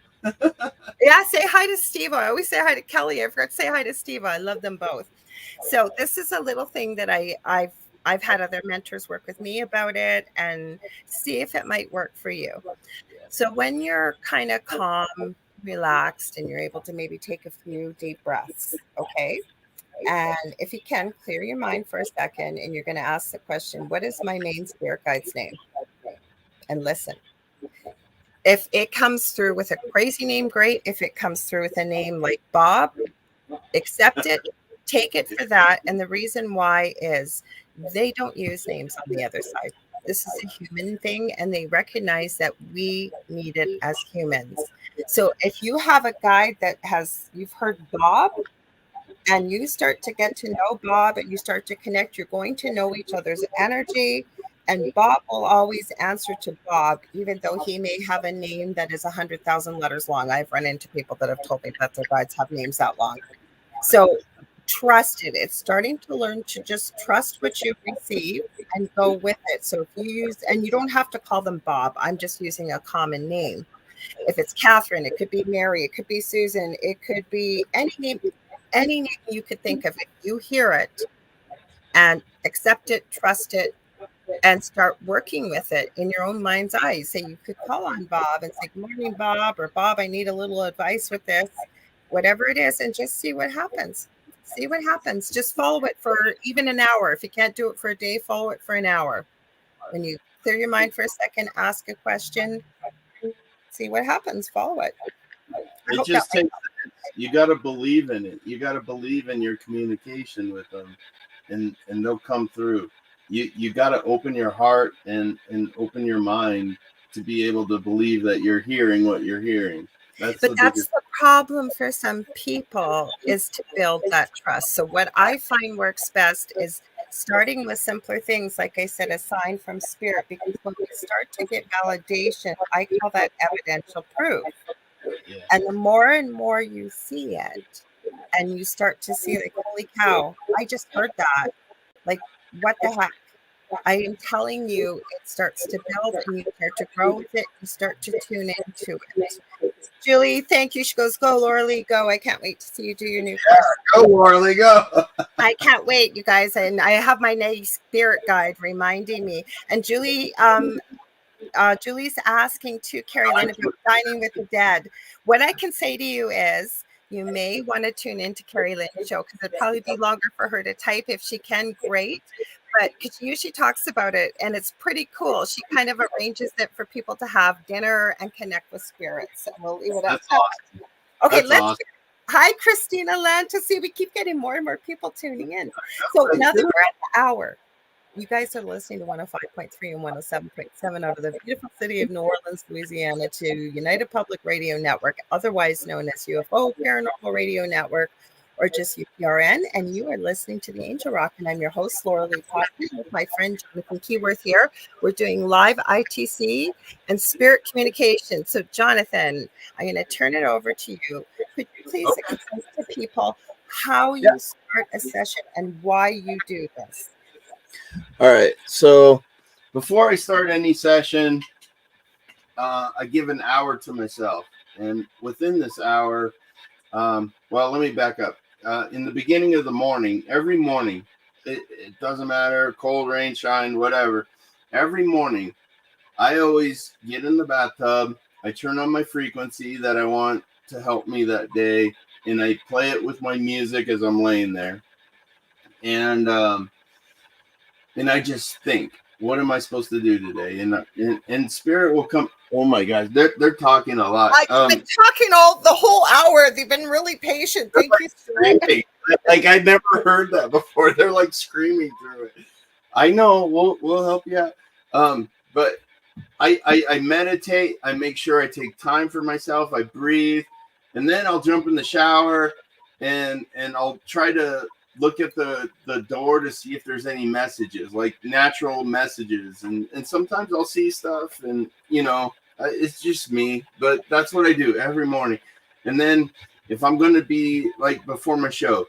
S1: Yeah, say hi to Steve. I always say hi to Kelly. I forgot to say hi to Steve. I love them both. So this is a little thing that I've had other mentors work with me about it and see if it might work for you. So when you're kind of calm, relaxed, and you're able to maybe take a few deep breaths, okay? And if you can, clear your mind for a second, and you're going to ask the question, what is my main spirit guide's name? And listen. If it comes through with a crazy name, great. If it comes through with a name like Bob, accept it, take it for that. And the reason why is they don't use names on the other side. This is a human thing, and they recognize that we need it as humans. So if you have a guide that you've heard Bob, and you start to get to know Bob and you start to connect, you're going to know each other's energy. And Bob will always answer to Bob, even though he may have a name that is 100,000 letters long. I've run into people that have told me that their guides have names that long. So trust it. It's starting to learn to just trust what you receive and go with it. So if you use, and you don't have to call them Bob, I'm just using a common name. If it's Catherine, it could be Mary, it could be Susan, it could be any name you could think of. If you hear it and accept it, trust it, and start working with it in your own mind's eye. Say you could call on Bob and say, good morning, Bob, or Bob, I need a little advice with this, whatever it is, and just see what happens. See what happens. Just follow it for even an hour. If you can't do it for a day, follow it for an hour. When you clear your mind for a second, ask a question, see what happens, follow it.
S2: It just takes sense. You got to believe in it. You got to believe in your communication with them, and they'll come through. You got to open your heart and open your mind to be able to believe that you're hearing what you're hearing.
S1: That's the problem for some people, is to build that trust. So what I find works best is starting with simpler things, like I said, a sign from spirit, because when we start to get validation, I call that evidential proof. Yeah. And the more and more you see it, and you start to see, like, holy cow, I just heard that. Like, what the heck? I am telling you, it starts to build and you start to grow with it. You start to tune into it. Julie, thank you. She goes, go, Lorilei, go. I can't wait to see you do your new course.
S2: Go, Lorilei, go.
S1: I can't wait, you guys. And I have my nice spirit guide reminding me. And Julie, Julie's asking to Carrie Lynn about dining with the dead. What I can say to you is, you may want to tune into Carrie Lynn's show, because it'd probably be longer for her to type. If she can, great. But because she usually talks about it, and it's pretty cool. She kind of arranges it for people to have dinner and connect with spirits. And we'll leave it at that. Awesome. Okay, let's. Awesome. Hi, Christina Lanta. See, we keep getting more and more people tuning in. So now that we're at the hour, you guys are listening to 105.3 and 107.7 out of the beautiful city of New Orleans, Louisiana, to United Public Radio Network, otherwise known as UFO Paranormal Radio Network, or just UPRN. And you are listening to the Angel Rock, and I'm your host, Lorilei Potvin, with my friend Jonathan Keyworth here. We're doing live ITC and spirit communication. So, Jonathan, I'm going to turn it over to you. Could you please explain to people how you start a session and why you do this?
S2: All right. So before I start any session, I give an hour to myself. And within this hour, well, let me back up. In the beginning of the morning, every morning, it doesn't matter, cold, rain, shine, whatever. Every morning, I always get in the bathtub. I turn on my frequency that I want to help me that day, and I play it with my music as I'm laying there. And I just think, what am I supposed to do today? And spirit will come. Oh my gosh, they're talking a lot.
S1: I've been talking the whole hour. They've been really patient. Thank you, spirit.
S2: Like I never heard that before. They're like screaming through it. I know. We'll help you out. But I meditate. I make sure I take time for myself. I breathe, and then I'll jump in the shower, and I'll try to look at the door to see if there's any messages, like natural messages. And sometimes I'll see stuff, and It's just me, but that's what I do every morning. And then if I'm going to be like before my show,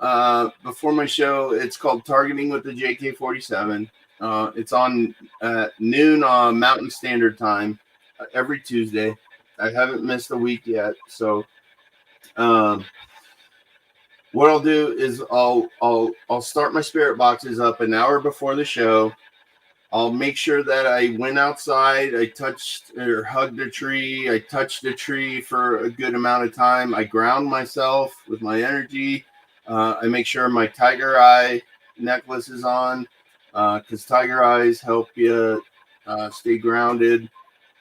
S2: it's called Targeting with the JK47. It's on noon Mountain Standard Time every Tuesday. I haven't missed a week yet. So what I'll do is I'll start my spirit boxes up an hour before the show. I'll make sure that I went outside, I touched or hugged a tree, I touched a tree for a good amount of time. I ground myself with my energy. I make sure my tiger eye necklace is on because tiger eyes help you stay grounded.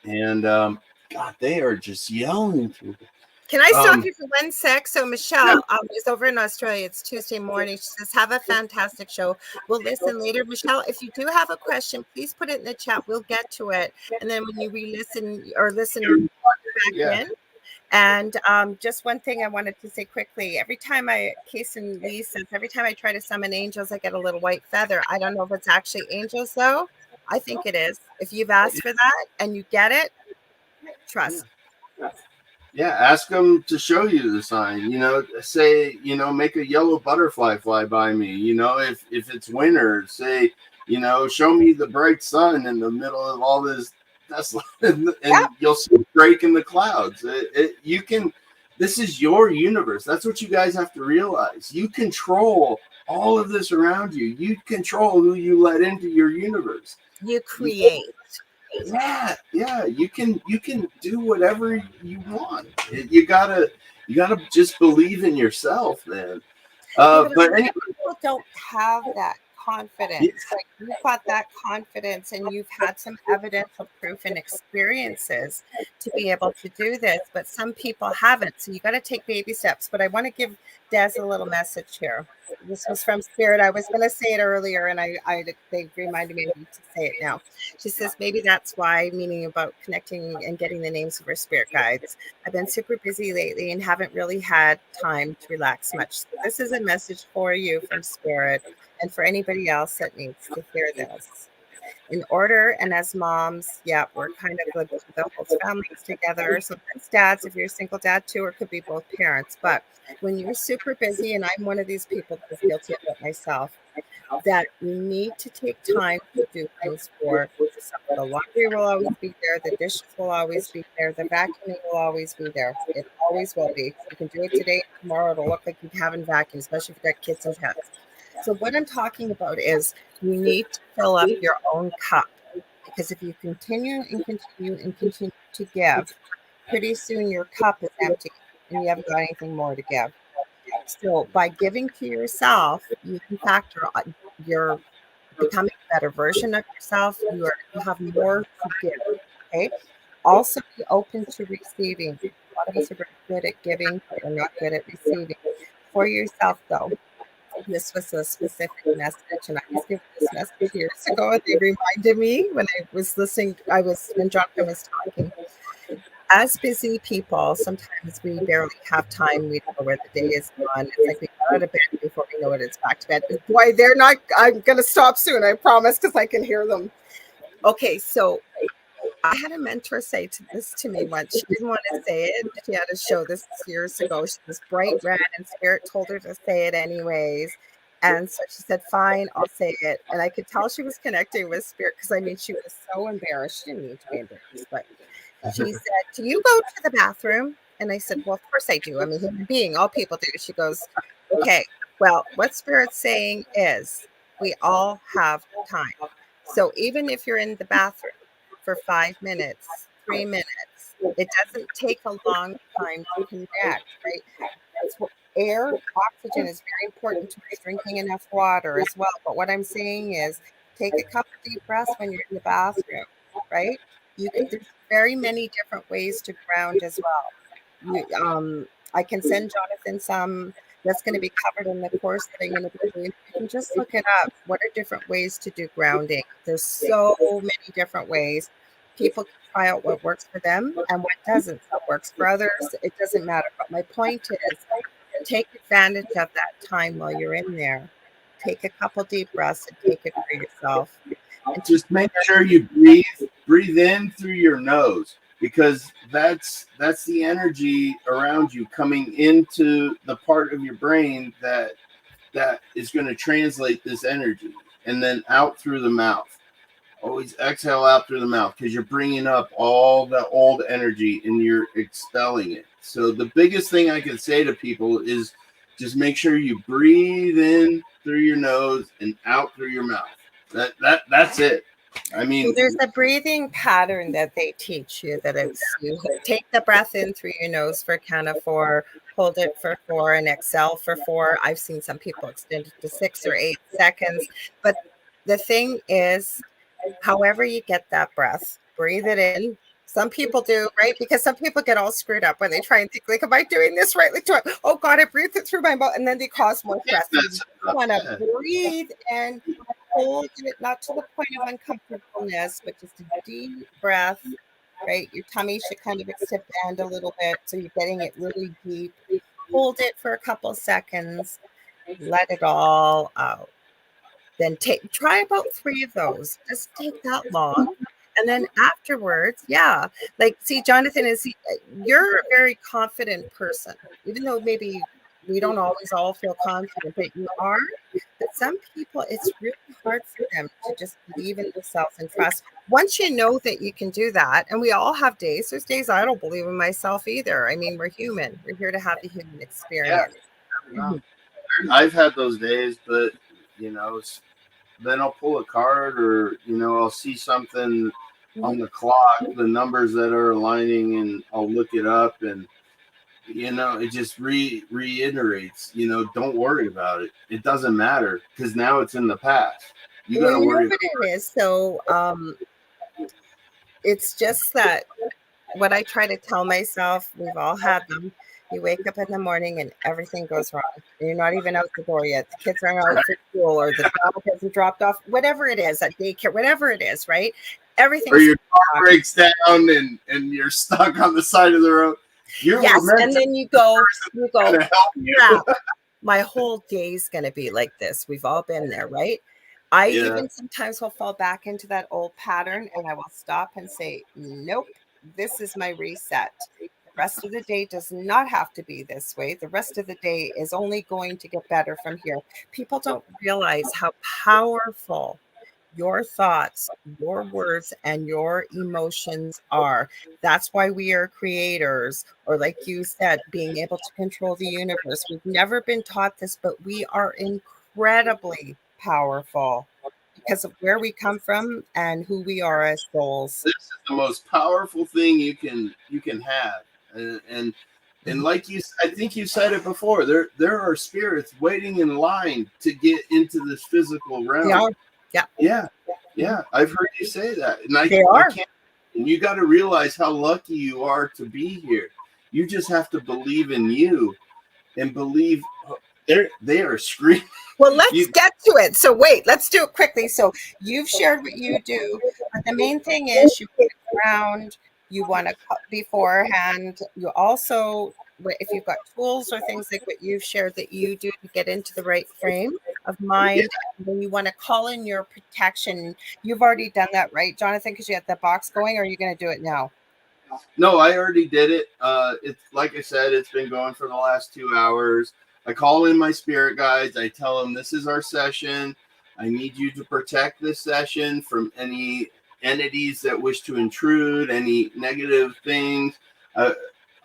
S2: And God, they are just yelling.
S1: Can I stop you for 1 sec? So Michelle is over in Australia. It's Tuesday morning. She says, have a fantastic show. We'll listen later. Michelle, if you do have a question, please put it in the chat. We'll get to it. And then when you re-listen or listen back in. And just one thing I wanted to say quickly. Every time Case and Lee says, every time I try to summon angels, I get a little white feather. I don't know if it's actually angels, though. I think it is. If you've asked for that and you get it, trust.
S2: Yeah, ask them to show you the sign. Say, make a yellow butterfly fly by me. If it's winter, say, show me the bright sun in the middle of all this Tesla, and you'll see a break in the clouds. You can. This is your universe. That's what you guys have to realize. You control all of this around you. You control who you let into your universe.
S1: You create.
S2: Yeah, you can do whatever you want. You gotta just believe in yourself, man. But anyway,
S1: people don't have that confidence. Like you've got that confidence and you've had some evidential proof and experiences to be able to do this, but some people haven't. So you got to take baby steps. But I want to give Des a little message here. This was from Spirit. I was going to say it earlier, and they reminded me to say it now. She says, maybe that's why, meaning about connecting and getting the names of her spirit guides. I've been super busy lately and haven't really had time to relax much. So this is a message for you from Spirit and for anybody else that needs to hear this. In order, and as moms, we're kind of the whole families together. Sometimes dads, if you're a single dad too, or it could be both parents. But when you're super busy, and I'm one of these people that's guilty of it myself, that you need to take time to do things for yourself. The laundry will always be there. The dishes will always be there. The vacuuming will always be there. It always will be. You can do it today, tomorrow. It'll look like you haven't vacuumed, especially if you've got kids and pets. So what I'm talking about is you need to fill up your own cup, because if you continue to give, pretty soon your cup is empty and you haven't got anything more to give. So by giving to yourself, you can factor you're becoming a better version of yourself. You have more to give. Okay. Also be open to receiving. A lot of us are very good at giving, but we're not good at receiving. For yourself, though, this was a specific message, and I was given this message years ago, and they reminded me when I was listening. When Jonathan was talking. As busy people, sometimes we barely have time. We don't know where the day is gone. It's like we get out of bed before we know it. It's back to bed. Boy, they're not. I'm going to stop soon, I promise, because I can hear them. Okay, so I had a mentor say this to me once. She didn't want to say it. She had a show this years ago. She was bright red, and Spirit told her to say it anyways. And so she said, fine, I'll say it. And I could tell she was connecting with Spirit because, she was so embarrassed. She didn't need to be embarrassed, but she said, do you go to the bathroom? And I said, well, of course I do. I'm a human being. All people do. She goes, okay, well, what Spirit's saying is we all have time. So even if you're in the bathroom for 5 minutes, 3 minutes, it doesn't take a long time to connect, right? Air, oxygen is very important to drinking enough water as well. But what I'm saying is take a couple deep breaths when you're in the bathroom, right? There's very many different ways to ground as well. I can send Jonathan some that's going to be covered in the course that I'm going to be doing. You can just look it up. What are different ways to do grounding? There's so many different ways. People can try out what works for them and what doesn't. What works for others, it doesn't matter. But my point is, take advantage of that time while you're in there. Take a couple deep breaths and take it for yourself.
S2: And just make sure you breathe in through your nose. because that's the energy around you coming into the part of your brain that is going to translate this energy, and then out through the mouth. Always exhale out through the mouth, because you're bringing up all the old energy and you're expelling it. So the biggest thing I can say to people is just make sure you breathe in through your nose and out through your mouth. That's it. I mean,
S1: so there's a breathing pattern that they teach you, that it's you take the breath in through your nose for count of 4, hold it for 4, and exhale for 4. I've seen some people extend it to 6 or 8 seconds. But the thing is, however you get that breath, breathe it in. Some people do, right? Because some people get all screwed up when they try and think, like, am I doing this right? Like, oh God, I breathed it through my mouth, and then they cause more stress. So you want to breathe and hold it, not to the point of uncomfortableness, but just a deep breath, right? Your tummy should kind of expand a little bit, so you're getting it really deep. Hold it for a couple seconds, let it all out. Then try about 3 of those. Just take that long. And then afterwards, yeah, like, see, Jonathan, you're a very confident person, even though maybe we don't always all feel confident, but you are. But some people, it's really hard for them to just believe in themselves and trust. Once you know that you can do that, and we all have days, there's days I don't believe in myself either. I mean, we're human. We're here to have the human experience.
S2: Yeah, I've had those days, but then I'll pull a card, or I'll see something on the clock, the numbers that are aligning, and I'll look it up, and it just reiterates, don't worry about it. It doesn't matter, because now it's in the past. You got to worry
S1: about what it is. So it's just that what I try to tell myself, we've all had them. You wake up in the morning and everything goes wrong. And you're not even out the door yet. The kids are out for school, or the dog hasn't dropped off, whatever it is, at daycare, whatever it is, right? Everything.
S2: Or your car breaks down and you're stuck on the side of the road.
S1: Yes, and then you go, yeah, my whole day's going to be like this. We've all been there, right? I even sometimes will fall back into that old pattern, and I will stop and say, nope, this is my reset. The rest of the day does not have to be this way. The rest of the day is only going to get better from here. People don't realize how powerful your thoughts, your words, and your emotions are. That's why we are creators, or like you said, being able to control the universe. We've never been taught this, but we are incredibly powerful because of where we come from and who we are as souls.
S2: This is the most powerful thing you can have. And like I think you said it before, there are spirits waiting in line to get into this physical realm. Yeah. I've heard you say that, and I can't. And you got to realize how lucky you are to be here. You just have to believe in you, and believe they are screaming.
S1: Well, let's get to it. So wait, let's do it quickly. So you've shared what you do, but the main thing is you put it around. You want to cut beforehand. You also, if you've got tools or things like what you've shared that you do to get into the right frame of mind, and then you want to call in your protection. You've already done that, right, Jonathan? Because you had the box going, or are you going to do it now?
S2: No, I already did it. It's like I said, it's been going for the last 2 hours. I call in my spirit guides. I tell them this is our session. I need you to protect this session from any entities that wish to intrude, any negative things.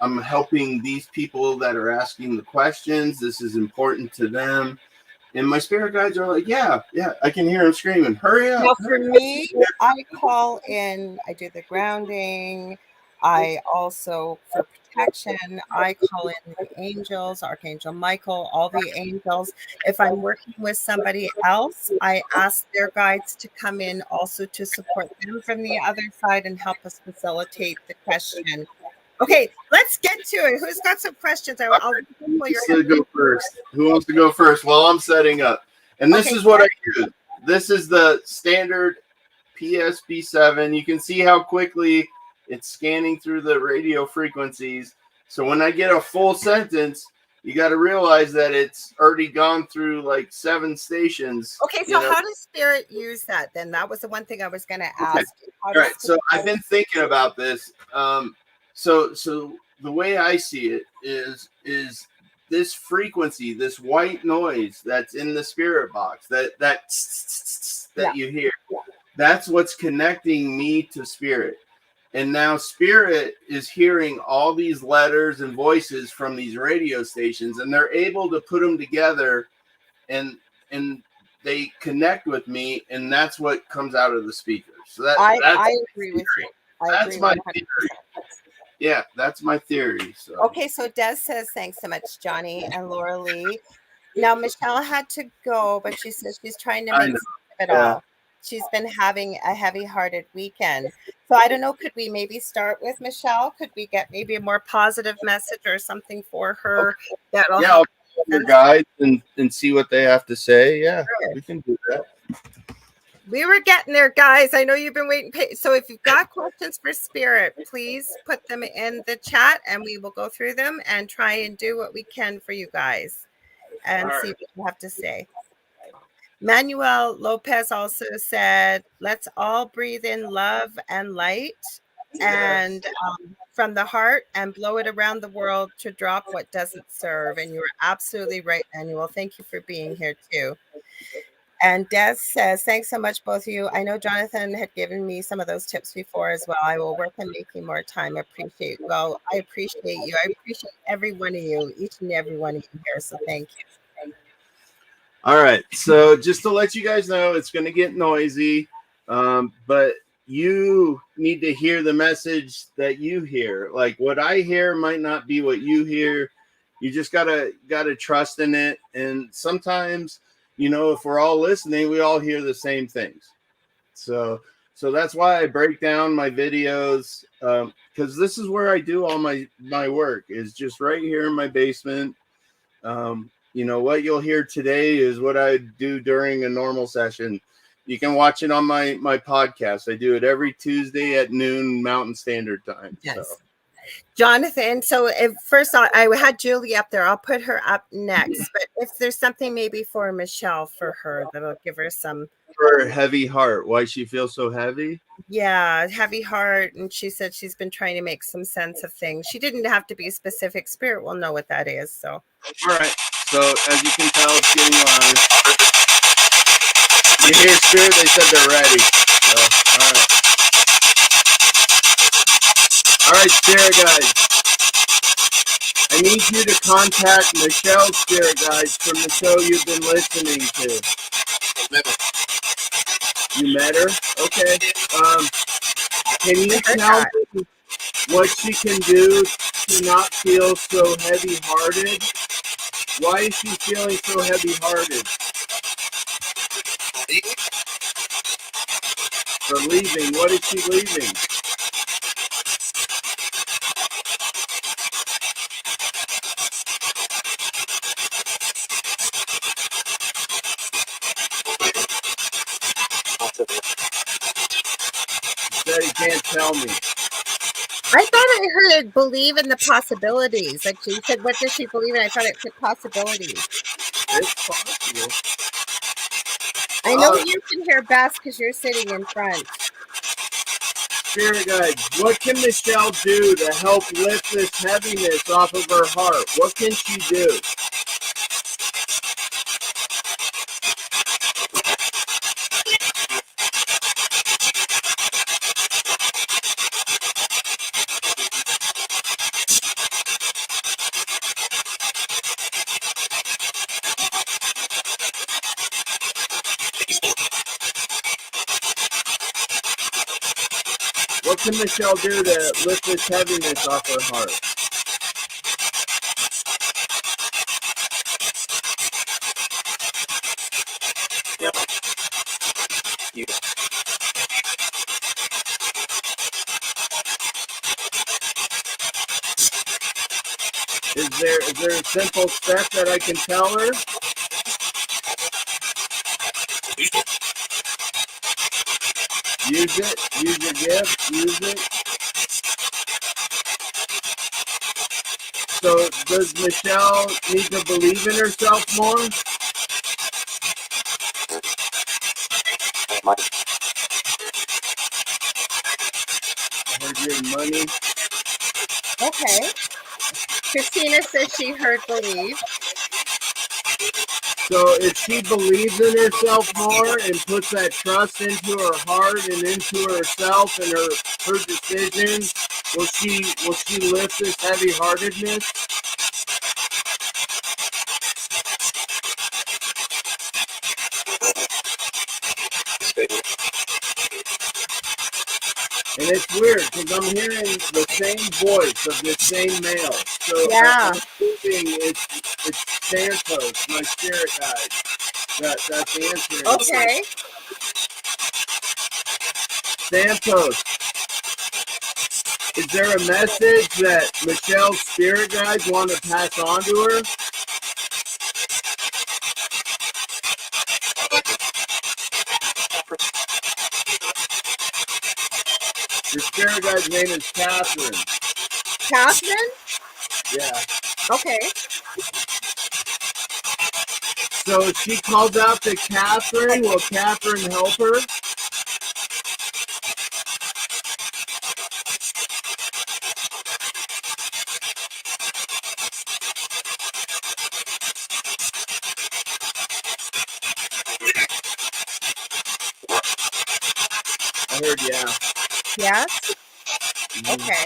S2: I'm helping these people that are asking the questions. This is important to them. And my spirit guides are like, yeah, I can hear them screaming, hurry up.
S1: Now, for me, I call in, I do the grounding. I also, for protection, I call in the angels, Archangel Michael, all the angels. If I'm working with somebody else, I ask their guides to come in also to support them from the other side and help us facilitate the question. Okay, let's get to it. Who's got some questions? I'll
S2: go first. Who wants to go first while I'm setting up? And this is what I use. This is the standard PSB7. You can see how quickly it's scanning through the radio frequencies. So when I get a full sentence, you got to realize that it's already gone through like 7 stations.
S1: Okay, so how does spirit use that then? That was the one thing I was going to ask you.
S2: All right, so I've been thinking about this. So the way I see it is this frequency, this white noise that's in the spirit box, that you hear. That's what's connecting me to spirit. And now spirit is hearing all these letters and voices from these radio stations, and they're able to put them together, and they connect with me, and that's what comes out of the speakers. So that's
S1: I agree with you.
S2: That's my theory. Yeah, that's my theory. So
S1: okay, so Des says thanks so much, Johnny and Lorilei. Now Michelle had to go, but she says she's trying to make sense of it all. She's been having a heavy-hearted weekend. So I don't know, could we maybe start with Michelle? Could we get maybe a more positive message or something for her that'll help
S2: your guys and see what they have to say? Yeah, we can do that.
S1: We were getting there, guys. I know you've been waiting. So if you've got questions for Spirit, please put them in the chat and we will go through them and try and do what we can for you guys and see what you have to say. Manuel Lopez also said, let's all breathe in love and light and from the heart and blow it around the world to drop what doesn't serve. And you're absolutely right, Manuel. Thank you for being here too. And Des says, thanks so much, both of you. I know Jonathan had given me some of those tips before as well. I will work on making more time. I appreciate you. I appreciate every one of you, each and every one of you here. So thank you.
S2: All right. So just to let you guys know, it's going to get noisy, but you need to hear the message that you hear. Like what I hear might not be what you hear. You just gotta trust in it. And sometimes, if we're all listening, we all hear the same things. So that's why I break down my videos, because this is where I do all my work, is just right here in my basement. What you'll hear today is what I do during a normal session. You can watch it on my podcast. I do it every Tuesday at noon Mountain Standard Time.
S1: Yes.
S2: So.
S1: Jonathan, so first I had Julie up there. I'll put her up next. But if there's something maybe for Michelle for her that'll give her some.
S2: For heavy heart, why she feels so heavy?
S1: Yeah, heavy heart. And she said she's been trying to make some sense of things. She didn't have to be a specific. Spirit will know what that is. So.
S2: All right. So as you can tell, it's getting louder. You hear Spirit, they said they're ready. So, all right. All right, Spirit guys. I need you to contact Michelle's Spirit guides from the show you've been listening to. You met her? Okay. Can you tell me what she can do to not feel so heavy-hearted? Why is she feeling so heavy-hearted? For leaving. What is she leaving? Said he can't tell me.
S1: I thought I heard believe in the possibilities. Like she said, what does she believe in? I thought it said possibilities.
S2: It's possible.
S1: I know you can hear best because you're sitting in front.
S2: Spirit guide, what can Michelle do to help lift this heaviness off of her heart? What can she do? What can Michelle do to lift this heaviness off her heart? Is there a simple step that I can tell her? Use it. Use your gift. Use it. So does Michelle need to believe in herself more? I heard your money.
S1: Okay. Christina says she heard believe.
S2: So if she believes in herself more and puts that trust into her heart and into herself and her decisions, will she lift this heavy-heartedness? And it's weird because I'm hearing the same voice of this same male. So
S1: Yeah.
S2: I'm thinking it's Santos, my spirit guide, that's answering.
S1: Okay.
S2: Santos, is there a message that Michelle's spirit guides want to pass on to her? Your spirit guide's name is Catherine.
S1: Catherine?
S2: Yeah.
S1: Okay.
S2: So if she calls out to Catherine, will Catherine help her? I heard yeah.
S1: Yes? Okay.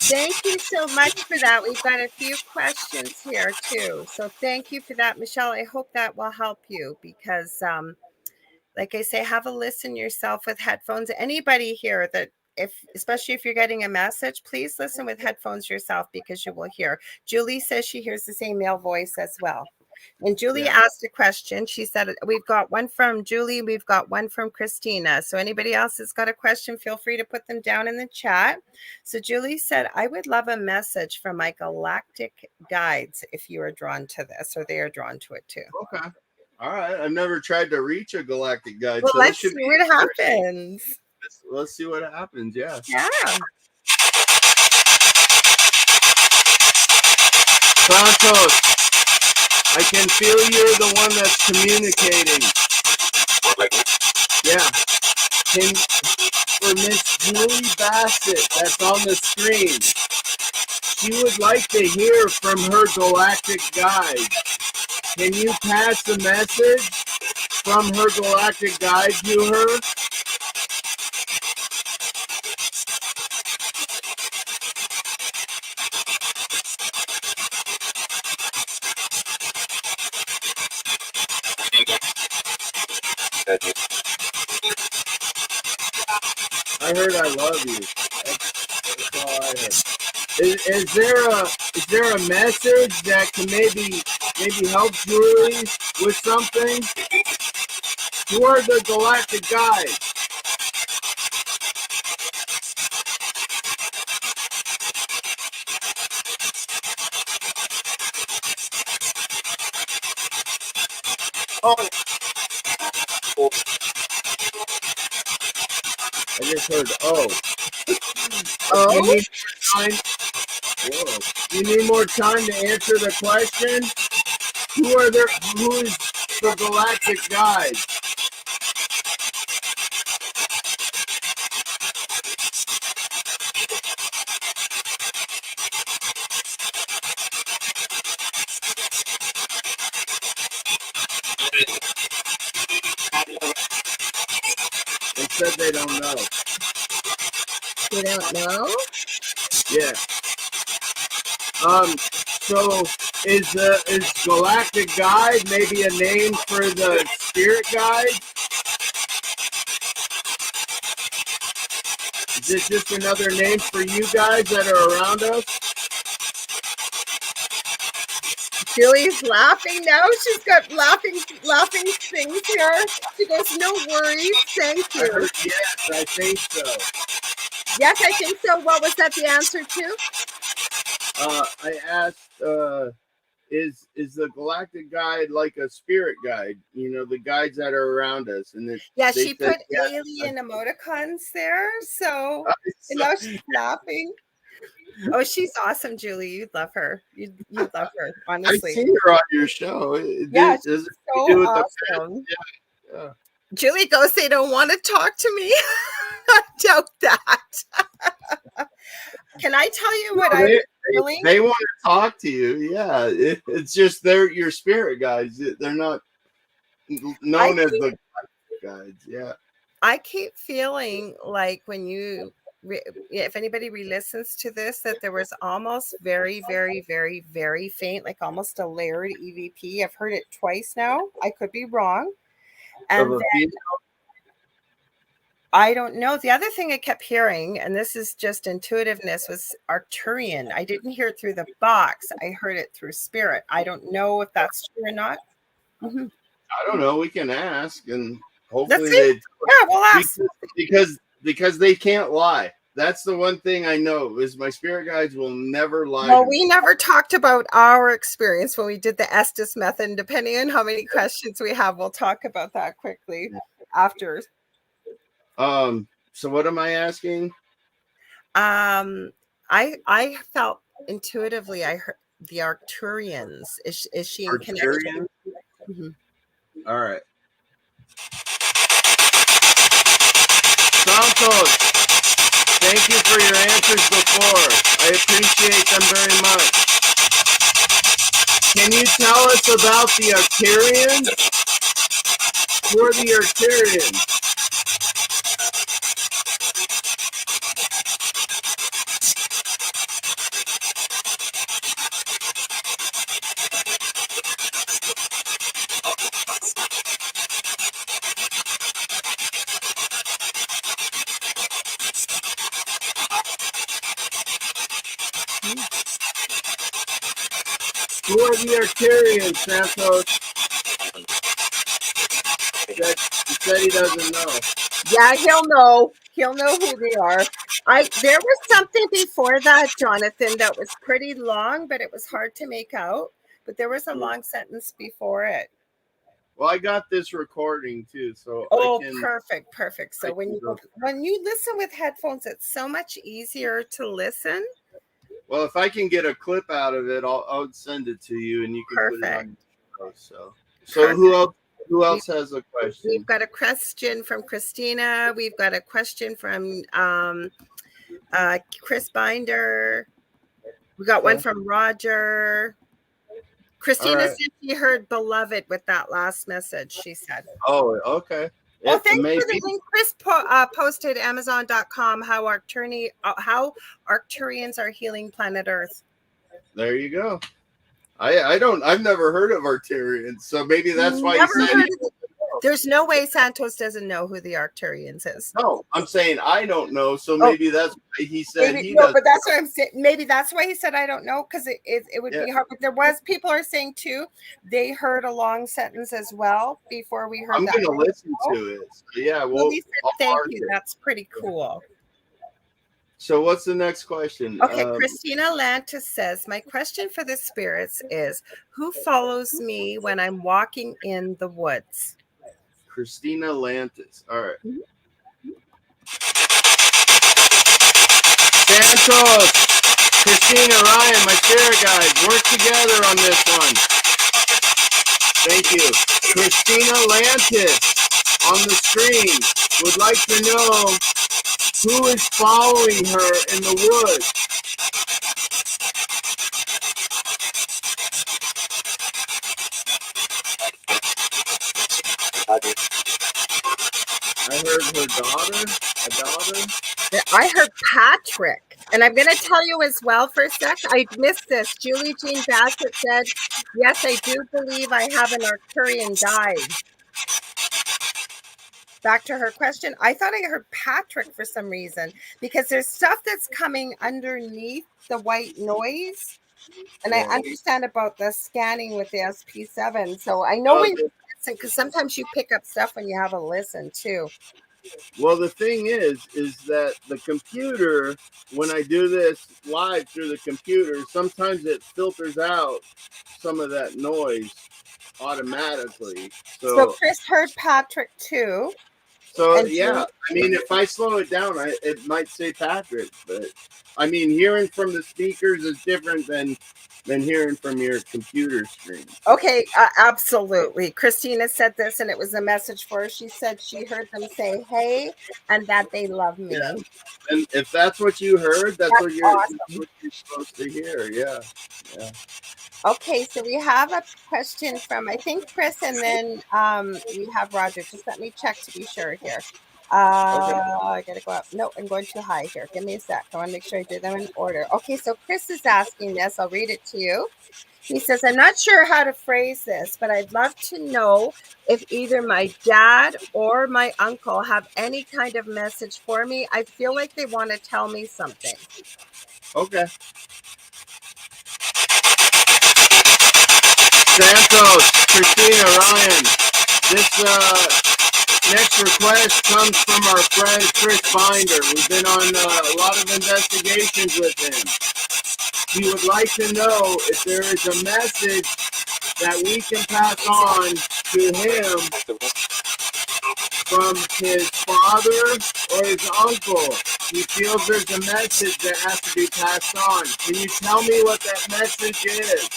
S1: Thank you so much for that. We've got a few questions here too. So thank you for that, Michelle. I hope that will help you because like I say, have a listen yourself with headphones. Anybody here that especially if you're getting a message, please listen with headphones yourself because you will hear. Julie says she hears the same male voice as well. And Julie asked a question. She said, we've got one from Julie. We've got one from Christina. So anybody else that's got a question, feel free to put them down in the chat. So Julie said, I would love a message from my galactic guides if you are drawn to this or they are drawn to it too.
S2: Okay. All right. I've never tried to reach a galactic guide.
S1: Well,
S2: so
S1: let's see what happens.
S2: Let's see what happens. Yeah.
S1: Yeah.
S2: Santos, I can feel you're the one that's communicating. Yeah. For Miss Julie Bassett, that's on the screen, she would like to hear from her galactic guide. Can you pass the message from her galactic guide to her? I heard I love you. That's all I heard. Is there a message that can maybe help Julie with something? Who are the galactic guides? I just heard oh. You need more time. Whoa. You need more time to answer the question. Who is the galactic guide? They said they don't know.
S1: They don't know?
S2: Yeah. So is galactic guide maybe a name for the spirit guide? Is this just another name for you guys that are around us?
S1: Julie's laughing now. She's got laughing things here. She goes, no worries. Thank you.
S2: Yes, I think so.
S1: Yes, I think so. What was that the answer to?
S2: I asked, is the galactic guide like a spirit guide? You know, the guides that are around us. And
S1: she put alien emoticons there. So and now she's laughing. Oh, she's awesome, Julie. You'd love her. You'd love her,
S2: I've
S1: honestly.
S2: seen her on your show.
S1: Yeah,
S2: Does
S1: she's
S2: it
S1: so
S2: do with the
S1: awesome.
S2: yeah.
S1: Julie goes, they don't want to talk to me. I doubt that. Can I tell you what I was feeling?
S2: They want to talk to you. Yeah, it's just they're your spirit guides. They're not known as the guides. Yeah.
S1: I keep feeling like when you, if anybody re-listens to this, that there was almost very, very, very, very faint, like almost a layered EVP. I've heard it twice now. I could be wrong. And then, I don't know. The other thing I kept hearing, and this is just intuitiveness, was Arcturian. I didn't hear it through the box. I heard it through spirit. I don't know if that's true or not. Mm-hmm.
S2: I don't know. We can ask, and hopefully
S1: we'll ask
S2: because they can't lie. That's the one thing I know is my spirit guides will never lie.
S1: Well, we never talked about our experience when we did the Estes method. And depending on how many questions we have, we'll talk about that quickly after.
S2: So what am I asking?
S1: I felt intuitively I heard the Arcturians. Is she in connection? Mm-hmm.
S2: All right. Santos, thank you for your answers before. I appreciate them very much. Can you tell us about the Arcturians? Who are the Arcturians? Who are the Arcturians, Santos? He said he doesn't know.
S1: Yeah, he'll know. He'll know who they are. There was something before that, Jonathan, that was pretty long, but it was hard to make out. But there was a long sentence before it.
S2: Well, I got this recording too, so
S1: perfect. So when you listen with headphones, it's so much easier to listen.
S2: Well, if I can get a clip out of it, I'll send it to you, and you can put it on your show. So who else has a question?
S1: We've got a question from Christina. We've got a question from Chris Binder. We got one from Roger. Christina said she heard beloved with that last message, she said.
S2: Oh, okay.
S1: Well, thanks for the link. Chris posted Amazon.com how Arcturians are healing planet Earth.
S2: There you go. I've never heard of Arcturians, so maybe that's why he said
S1: there's no way Santos doesn't know who the Arcturians is.
S2: No, I'm saying I don't know, so maybe that's why he said he doesn't.
S1: But that's what I'm saying. Maybe that's why he said I don't know, because it would be hard. But people are saying too, they heard a long sentence as well before we heard that.
S2: I'm going to listen to it. So yeah, well,
S1: thank you. That's pretty cool.
S2: So what's the next question?
S1: Okay, Christina Lantis says, my question for the spirits is, who follows me when I'm walking in the woods?
S2: Christina Lantis. All right. Santos, Christina, Ryan, my spirit guides, work together on this one. Thank you. Christina Lantis on the screen would like to know who is following her in the woods. I heard her daughter, a daughter.
S1: I heard Patrick. And I'm going to tell you as well for a sec. I missed this. Julie Jean Bassett said, yes, I do believe I have an Arcturian guide. Back to her question. I thought I heard Patrick for some reason, because there's stuff that's coming underneath the white noise. And I understand about the scanning with the SP7. So I know when you listen, because sometimes you pick up stuff when you have a listen too.
S2: Well, the thing is that the computer, when I do this live through the computer, sometimes it filters out some of that noise automatically.
S1: So Chris heard Patrick too.
S2: So
S1: And
S2: yeah, I mean, if I slow it down, it might say Patrick, but I mean, hearing from the speakers is different than hearing from your computer screen.
S1: okay, absolutely. Christina said this, and it was a message for her. She said she heard them say "Hey" and that they love me.
S2: Yeah. And if that's what you heard, that's
S1: That's
S2: what
S1: awesome.
S2: you're supposed to hear. Yeah. Yeah.
S1: Okay, so we have a question from I think Chris, and then we have Roger. Just let me check to be sure here.
S2: Okay.
S1: I gotta go up. No, I'm going too high here. Give me a sec. I want to make sure I do them in order. Okay, so Chris is asking this. I'll read it to you. He says, I'm not sure how to phrase this, but I'd love to know if either my dad or my uncle have any kind of message for me. I feel like they want to tell me something.
S2: Okay. Santos, Christina, Ryan. This next request comes from our friend Chris Binder. We've been on a lot of investigations with him. He would like to know if there is a message that we can pass on to him from his father or his uncle. He feels there's a message that has to be passed on. Can you tell me what that message is?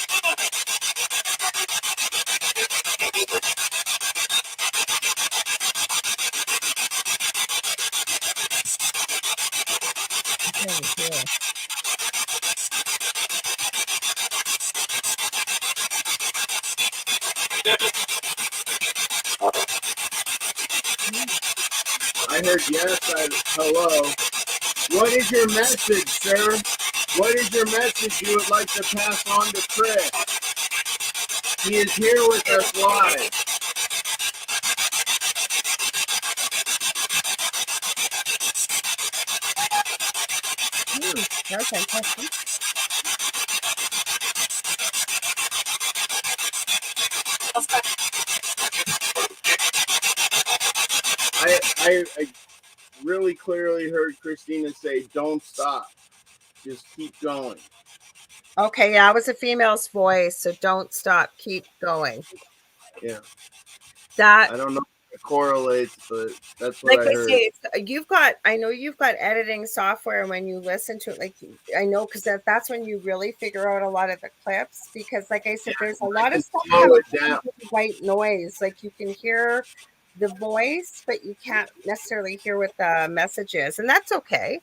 S2: I heard yes, hello. What is your message, sir? What is your message you would like to pass on to Chris? He is here with us live.
S1: That's fantastic.
S2: I really clearly heard Christina say, don't stop. Just keep going.
S1: Okay, yeah, it was a female's voice, so don't stop, keep going.
S2: Yeah.
S1: That,
S2: I don't know if it correlates, but that's what
S1: like
S2: I
S1: I
S2: heard.
S1: say, I know you've got editing software. When you listen to it, like I know, because that's when you really figure out a lot of the clips. Because, like I said, there's a
S2: I
S1: lot of
S2: can
S1: stuff
S2: slow
S1: coming
S2: it down.
S1: from white noise. Like you can hear the voice, but you can't necessarily hear what the message is, and that's okay.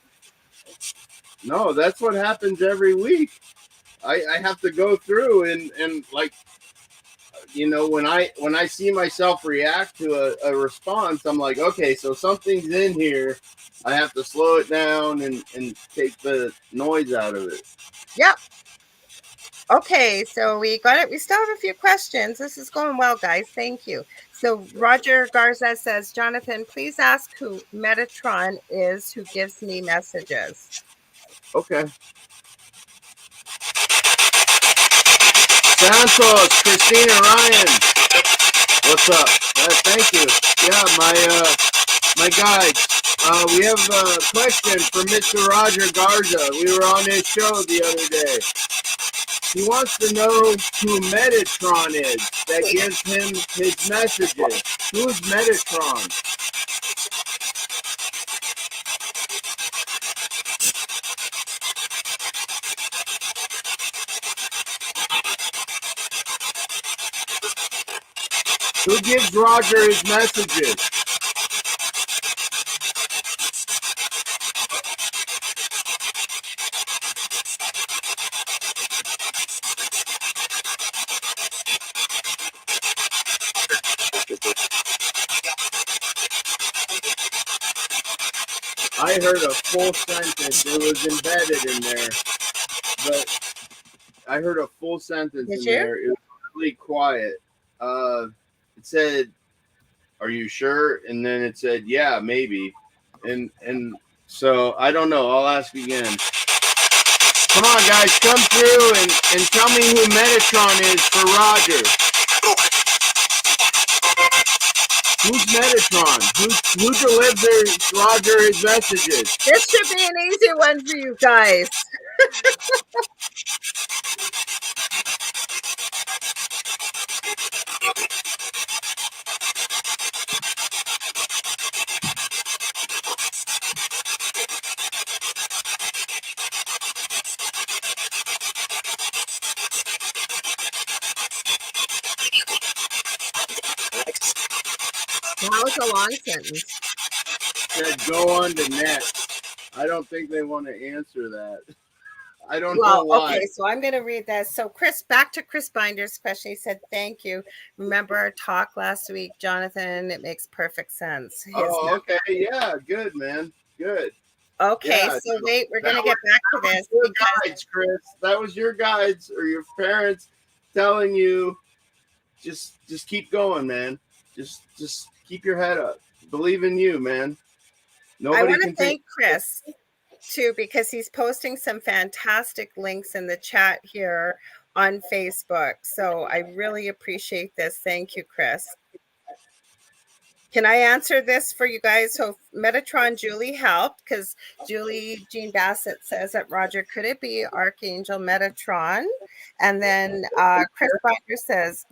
S2: No, that's what happens every week. I have to go through and like, you know, when I see myself react to a response, I'm like, okay, so something's in here. I have to slow it down and take the noise out of it.
S1: Yep. Okay, so we got it. We still have a few questions. This is going well, guys. Thank you. So Roger Garza says, Jonathan, please ask who Metatron is who gives me messages.
S2: Okay. Santos, Christina, Ryan, what's up? Thank you. Yeah, my guides. We have a question from Mr. Roger Garza. We were on his show the other day. He wants to know who Metatron is that gives him his messages. Who's Metatron? Who gives Roger his messages? I heard a full sentence. It was embedded in there, but I heard a full sentence
S1: Did
S2: in
S1: you?
S2: there. It was really quiet. It said, "Are you sure?" And then it said, "Yeah, maybe." And so I don't know. I'll ask again. Come on, guys, come through and tell me who Metatron is for Roger. Who's Metatron? Who delivers Roger his messages?
S1: This should be an easy one for you guys. That was a long sentence.
S2: Said go on to next. I don't think they want to answer that. I don't know
S1: Well,
S2: why.
S1: okay, so I'm going to read that. So, Chris, back to Chris Binder's question. He said, "Thank you. Remember our talk last week, Jonathan? It makes perfect sense."
S2: Oh, okay. Yeah, good, man. Good.
S1: Okay,
S2: Yeah.
S1: so wait, we're
S2: That
S1: going to get back to
S2: was
S1: this
S2: your
S1: because
S2: guides, Chris. That was your guides or your parents telling you just keep going, man. Just keep your head up. Believe in you, man.
S1: I
S2: Nobody
S1: want to
S2: can take
S1: thank Chris too because he's posting some fantastic links in the chat here on Facebook. So I really appreciate this. Thank you, Chris. Can I answer this for you guys? So Metatron Julie helped because Julie Jean Bassett says that Roger, could it be Archangel Metatron? And then Chris Binder says,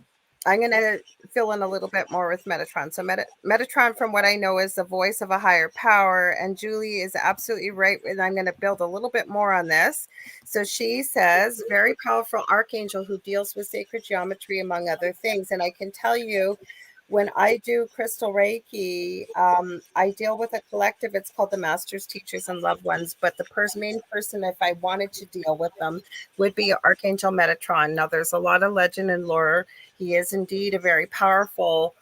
S1: I'm going to fill in a little bit more with Metatron. So Metatron, from what I know, is the voice of a higher power. And Julie is absolutely right. And I'm going to build a little bit more on this. So she says, very powerful archangel who deals with sacred geometry, among other things. And I can tell you, when I do crystal Reiki, I deal with a collective. It's called the Masters, Teachers, and Loved Ones. But the main person, if I wanted to deal with them, would be Archangel Metatron. Now, there's a lot of legend and lore. He is indeed a very powerful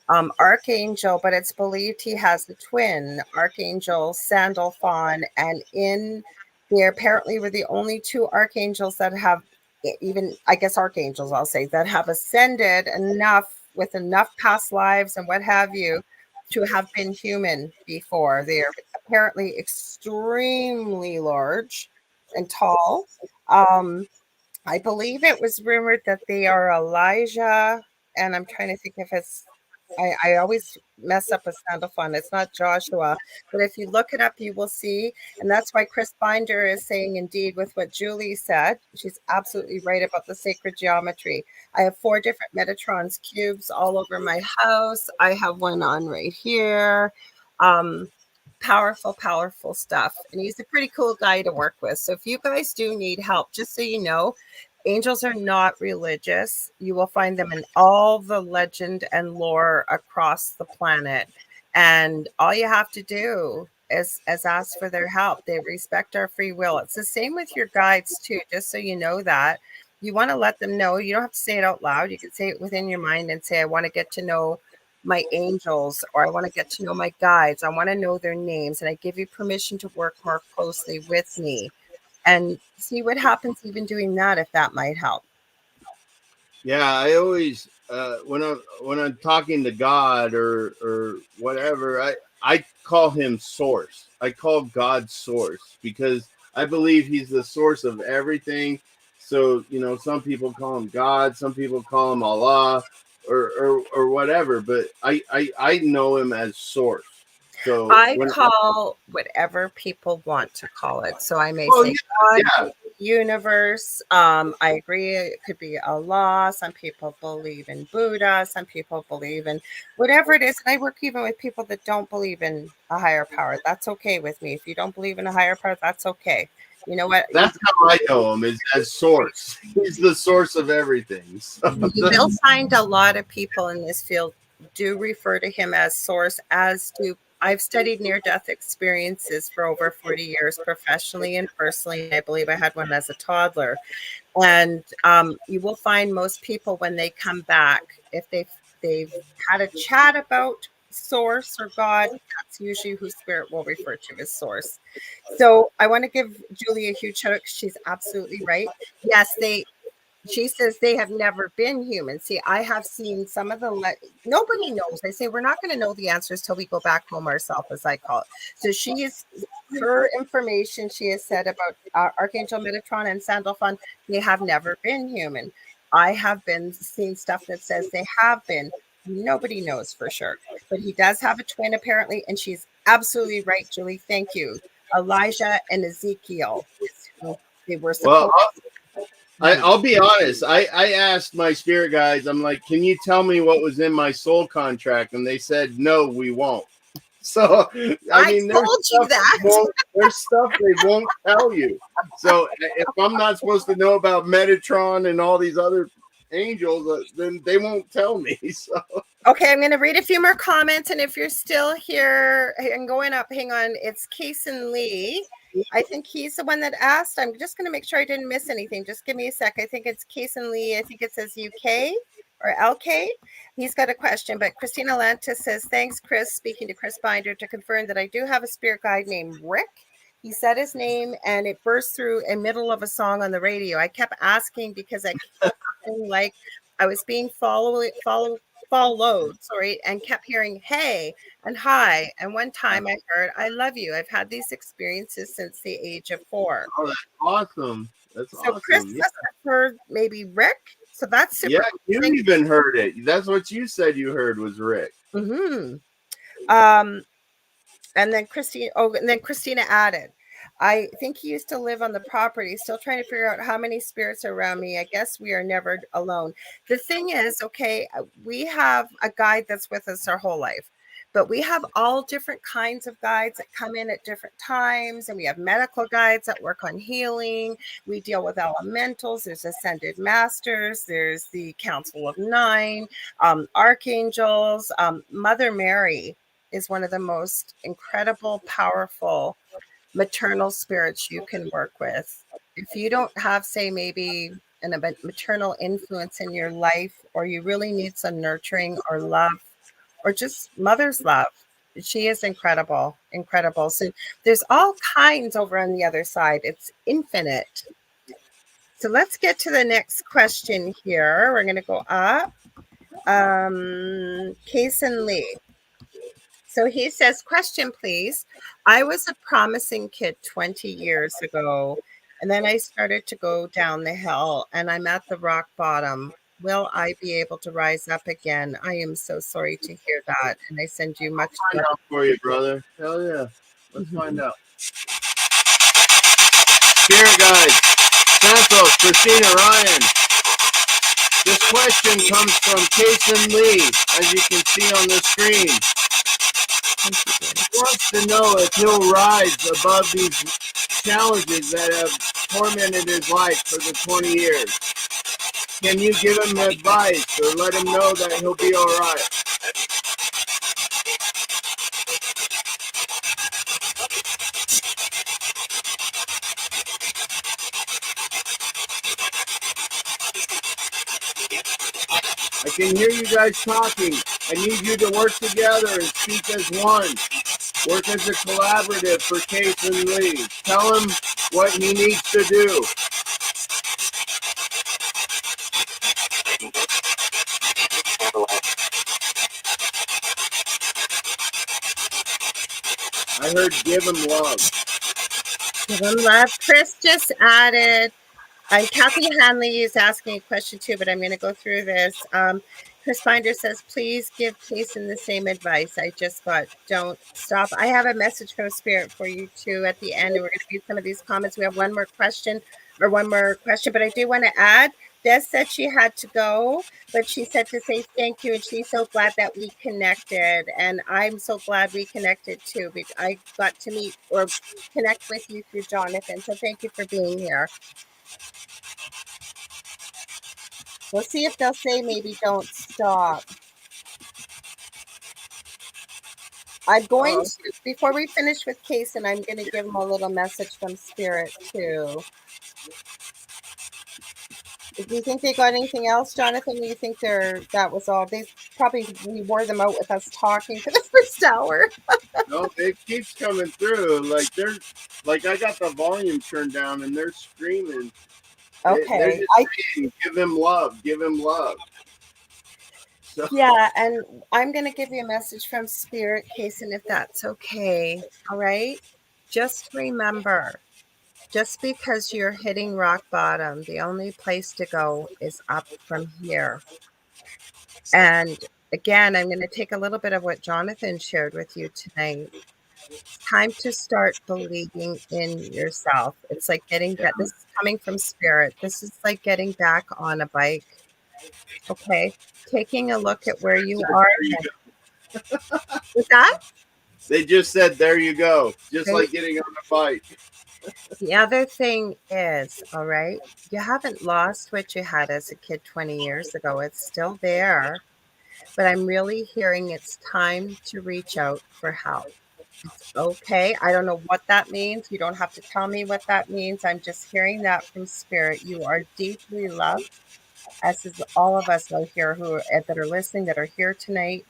S1: archangel, but it's believed he has the twin, Archangel Sandalphon. And they apparently were the only two archangels that have, even, I guess, archangels, I'll say, that have ascended enough with enough past lives and what have you to have been human before. They're apparently extremely large and tall. I believe it was rumored that they are Elijah, and I'm trying to think if it's, I always mess up with Sandalphon. It's not Joshua, but if you look it up, you will see. And that's why Chris Binder is saying, indeed, with what Julie said, she's absolutely right about the sacred geometry. I have 4 different Metatron's cubes all over my house. I have one on right here. Powerful stuff. And he's a pretty cool guy to work with. So if you guys do need help, just so you know, angels are not religious. You will find them in all the legend and lore across the planet. And all you have to do is ask for their help. They respect our free will. It's the same with your guides too, just so you know that. You want to let them know. You don't have to say it out loud. You can say it within your mind and say, I want to get to know my angels, or I want to get to know my guides. I want to know their names, and I give you permission to work more closely with me and see what happens even doing that, if that might help.
S2: Yeah, I always when I'm talking to God or whatever, I call him source. I call God source because I believe he's the source of everything. So, some people call him God, some people call him Allah or whatever, but I know him as source. So
S1: I call whatever people want to call it. So I may say God, universe. I agree. It could be Allah. Some people believe in Buddha. Some people believe in whatever it is. And I work even with people that don't believe in a higher power. That's okay with me. If you don't believe in a higher power, that's okay. You know what?
S2: That's how I know him, is as source. He's the source of everything. So.
S1: You will find a lot of people in this field do refer to him as source, as do I've studied near-death experiences for over 40 years, professionally and personally. I believe I had one as a toddler. And you will find most people when they come back, if they've had a chat about source or God, that's usually who spirit will refer to as source. So I want to give Julie a huge shout out because she's absolutely right. Yes, she says they have never been human. See, I have seen some of nobody knows. They say we're not going to know the answers till we go back home ourselves, as I call it. So her information, she has said about Archangel Metatron and Sandalphon, they have never been human. I have been seeing stuff that says they have been. Nobody knows for sure. But he does have a twin, apparently, and she's absolutely right, Julie. Thank you. Elijah and Ezekiel. They were supposed
S2: I'll be honest. I asked my spirit guides, I'm like, can you tell me what was in my soul contract? And they said, no, we won't. So, I mean, there's stuff they won't tell you. So if I'm not supposed to know about Metatron and all these other angels, then they won't tell me. So
S1: okay, I'm going to read a few more comments, and if you're still here and going up, hang on. It's Kason Lee. I think he's the one that asked. I'm just going to make sure I didn't miss anything. Just give me a sec. I think it's Kason Lee. I think it says UK or LK. He's got a question, but Christina Lantis says, thanks, Chris. Speaking to Chris Binder to confirm that I do have a spirit guide named Rick. He said his name, and it burst through in middle of a song on the radio. I kept asking because I kept feeling like I was being followed, and kept hearing hey and hi. And one time I heard, I love you. I've had these experiences since the age of 4.
S2: oh, that's awesome. That's
S1: So
S2: awesome.
S1: Chris must have heard maybe Rick. So that's super.
S2: Yeah, you even heard it. That's what you said you heard was Rick.
S1: Mm-hmm. And then Christina added, I think he used to live on the property, still trying to figure out how many spirits are around me. I guess we are never alone. The thing is, okay, we have a guide that's with us our whole life, but we have all different kinds of guides that come in at different times. And we have medical guides that work on healing. We deal with elementals. There's ascended masters. There's the Council of Nine, archangels, Mother Mary is one of the most incredible, powerful maternal spirits you can work with. If you don't have, say, maybe a maternal influence in your life, or you really need some nurturing or love, or just mother's love, she is incredible, incredible. So there's all kinds over on the other side. It's infinite. So let's get to the next question here. We're going to go up. Kason Lee. So he says, question, please. I was a promising kid 20 years ago, and then I started to go down the hill, and I'm at the rock bottom. Will I be able to rise up again? I am so sorry to hear that, and I send you much
S2: love. Find out for you, brother. Hell yeah. Let's find out. Spirit guides, Santos, Christina, Ryan. This question comes from Kason Lee, as you can see on the screen. He wants to know if he'll rise above these challenges that have tormented his life for the 20 years. Can you give him advice or let him know that he'll be all right? I can hear you guys talking. I need you to work together and speak as one. Work as a collaborative for Kason Lee. Tell him what he needs to do. I heard give him love.
S1: Give him love. Chris just added, and Kathy Hanley is asking a question too, but I'm going to go through this. Chris Binder says, please give Kason the same advice I just got. Don't stop. I have a message from Spirit for you too at the end, and we're going to read some of these comments. We have one more question, but I do want to add, Des said she had to go, but she said to say thank you, and she's so glad that we connected, and I'm so glad we connected too. I got to meet or connect with you through Jonathan, so thank you for being here. We'll see if they'll say maybe don't stop. I'm going to, before we finish with Kason, I'm going to give them a little message from Spirit too. Do you think they got anything else, Jonathan? Do you think that was all? We wore them out with us talking for the first hour.
S2: No, it keeps coming through. Like I got the volume turned down and they're screaming.
S1: Okay.
S2: They're just saying, give him love, give him love. So.
S1: Yeah, and I'm going to give you a message from Spirit, Kason, if that's okay. All right? Just remember, just because you're hitting rock bottom, the only place to go is up from here. And again, I'm going to take a little bit of what Jonathan shared with you tonight. It's time to start believing in yourself. It's like getting back. This is coming from Spirit. This is like getting back on a bike. Okay? Taking a look at where you are. With that?
S2: They just said, there you go. Just like getting on a bike.
S1: The other thing is, all right, you haven't lost what you had as a kid 20 years ago. It's still there, but I'm really hearing it's time to reach out for help. It's okay. I don't know what that means. You don't have to tell me what that means. I'm just hearing that from spirit. You are deeply loved, as is all of us out here who that are listening, that are here tonight,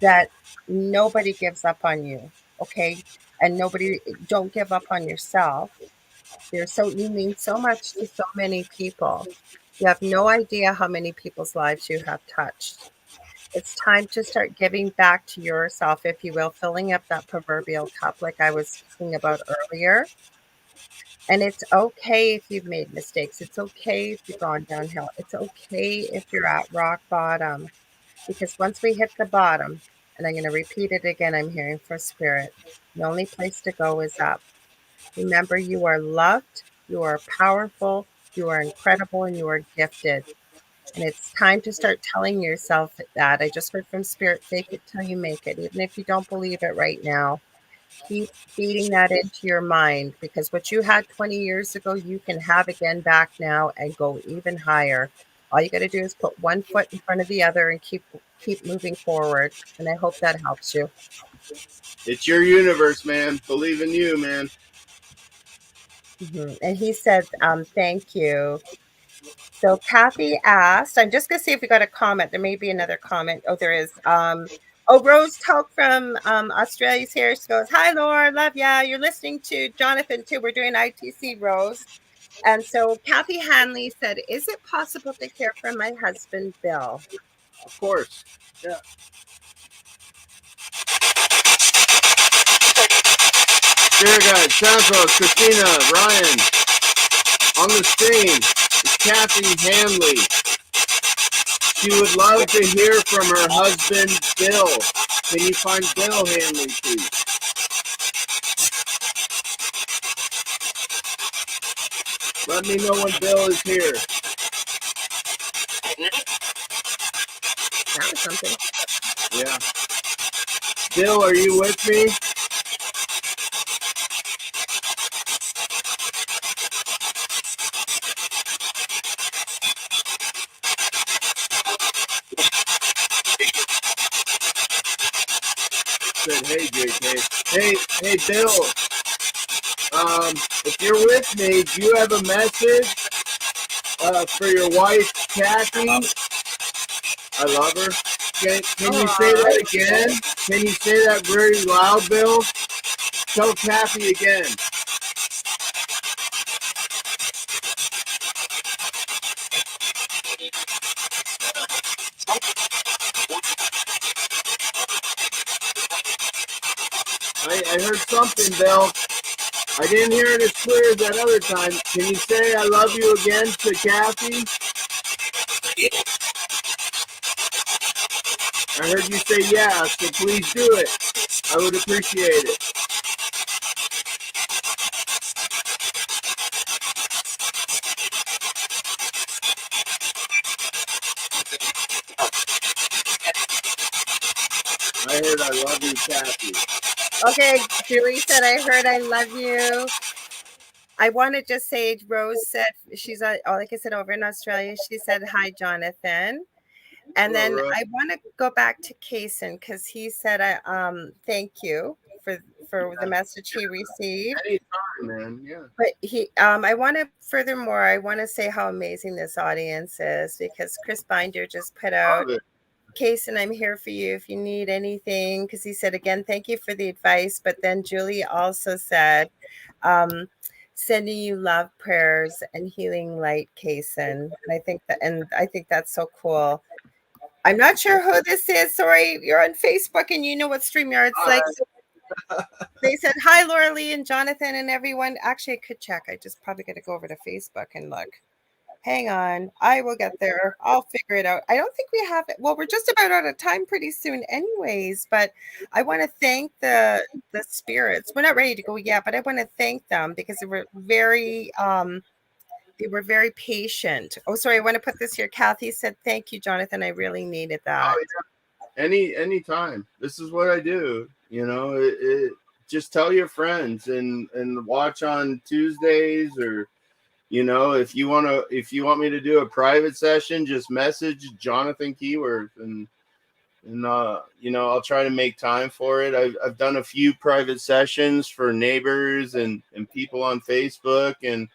S1: that nobody gives up on you, okay? And nobody, don't give up on yourself. You mean so much to so many people. You have no idea how many people's lives you have touched. It's time to start giving back to yourself, if you will, filling up that proverbial cup like I was speaking about earlier. And it's okay if you've made mistakes. It's okay if you've gone downhill. It's okay if you're at rock bottom. Because once we hit the bottom, and I'm going to repeat it again, I'm hearing for spirit, the only place to go is up. Remember, you are loved, you are powerful, you are incredible, and you are gifted. And it's time to start telling yourself that. I just heard from spirit, fake it till you make it. Even if you don't believe it right now, keep feeding that into your mind, because what you had 20 years ago, you can have again back now and go even higher. All you got to do is put one foot in front of the other and keep moving forward. And I hope that helps you.
S2: It's your universe, man. Believe in you, man.
S1: And he said, thank you. So Kathy asked, I'm just going to see if we got a comment. There may be another comment. Oh, there is. Oh, Rose Talk from Australia's here. She goes, hi, Laura. Love ya. You're listening to Jonathan, too. We're doing ITC, Rose. And so Kathy Hanley said, is it possible to hear from my husband, Bill?
S2: Of course. Yeah. Dear God, Santos, Christina, Ryan, on the screen is Kathy Hanley. She would love to hear from her husband, Bill. Can you find Bill Hanley, please? Let me know when Bill is here.
S1: That was something.
S2: Yeah. Bill, are you with me? Said, hey, JK. Hey, Bill. If you're with me, do you have a message for your wife, Kathy? I love her. Can you say that again? Can you say that very loud, Bill? Tell Kathy again. I heard something, Bill. I didn't hear it as clear as that other time. Can you say I love you again to Kathy? I heard you say yeah, so please do it. I would appreciate it. I heard I love you, Kathy.
S1: Okay, Julie said, I heard I love you. I want to just say, Rose said, she's, like I said, over in Australia. She said, hi, Jonathan. And
S2: Hello,
S1: then
S2: Rose.
S1: I want to go back to Kaysen, because he said, thank you for the message he received.
S2: Anytime, man. Yeah.
S1: But I want to, furthermore, I want to say how amazing this audience is, because Chris Binder just put out, Kaysen, I'm here for you if you need anything, because he said, again, thank you for the advice. But then Julie also said, sending you love, prayers, and healing light, Kaysen. And I think that's so cool. I'm not sure who this is. Sorry, you're on Facebook and you know what StreamYard's like. They said, hi, Lorilei and Jonathan and everyone. Actually, I could check. I just probably got to go over to Facebook and look. Hang on. I will get there. I'll figure it out. I don't think we have it. Well, we're just about out of time pretty soon anyways, but I want to thank the spirits. We're not ready to go yet, but I want to thank them because they were very patient. Oh, sorry. I want to put this here. Kathy said, thank you, Jonathan. I really needed that.
S2: Oh, yeah. Anytime. This is what I do. You know, just tell your friends and watch on Tuesdays, or if you want me to do a private session, just message Jonathan Keyworth, and I'll try to make time for it. I've done a few private sessions for neighbors and people on Facebook, and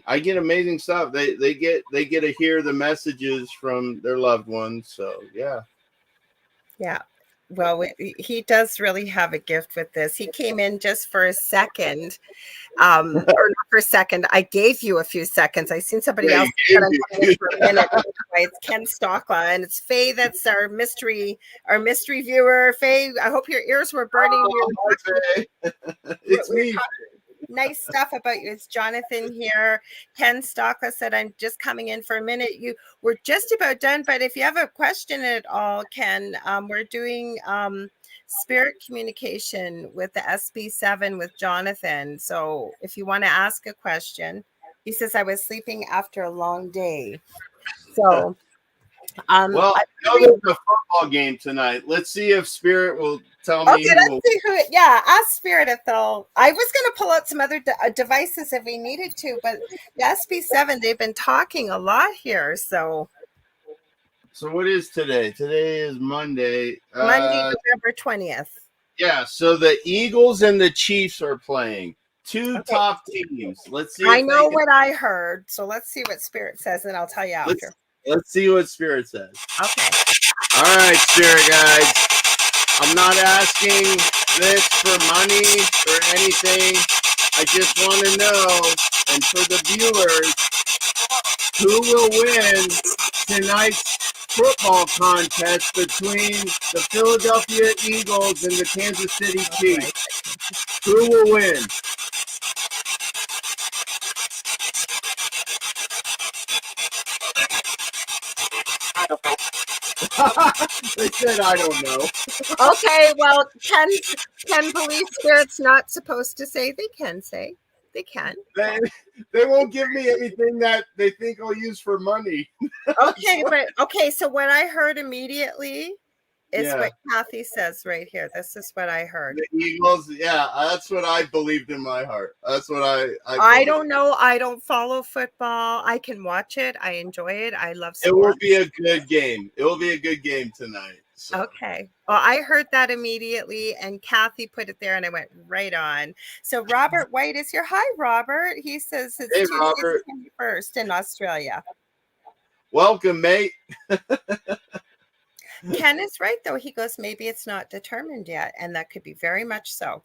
S2: I get amazing stuff. They get to hear the messages from their loved ones. So yeah.
S1: Well, he does really have a gift with this. He came in just for a second, or not for a second. I gave you a few seconds. I seen somebody else that I'm coming in for a minute. It's Ken Stockla, and it's Faye. That's our mystery viewer. Faye, I hope your ears were burning.
S2: It's me.
S1: Nice stuff about you. It's Jonathan here. Ken Stockla said, I'm just coming in for a minute. We're just about done, but if you have a question at all, Ken, we're doing spirit communication with the SB7 with Jonathan. So if you want to ask a question, he says, I was sleeping after a long day. So
S2: well, there's a football game tonight. Let's see if Spirit will tell me.
S1: Okay, let's see who. Yeah, ask Spirit if they'll. I was going to pull out some other devices if we needed to, but the SB7, they've been talking a lot here. So
S2: what is today? Today is Monday.
S1: November 20th.
S2: Yeah, so the Eagles and the Chiefs are playing. Two top teams. Let's see.
S1: I know what I heard, so let's see what Spirit says, and I'll tell you after.
S2: Let's see what Spirit says.
S1: Okay.
S2: All right, Spirit guys. I'm not asking this for money or anything. I just want to know, and for the viewers, who will win tonight's football contest between the Philadelphia Eagles and the Kansas City Chiefs? Who will win? They said I don't know.
S1: Okay, well, Ken believes Spirit's not supposed to say. They can say. They can.
S2: They won't give me anything that they think I'll use for money.
S1: Okay, so what I heard immediately is what Kathy says right here. This is what I heard.
S2: The Eagles, that's what I believed in my heart. That's what
S1: I don't know. I don't follow football. I can watch it. I enjoy it. I love sports.
S2: It will be a good game. It will be a good game tonight. So.
S1: Okay. Well, I heard that immediately, and Kathy put it there, and I went right on. So Robert White is here. Hi, Robert. He says it's
S2: Tuesday
S1: Robert. 21st in Australia.
S2: Welcome, mate.
S1: Ken is right, though. He goes, maybe it's not determined yet, and that could be very much so.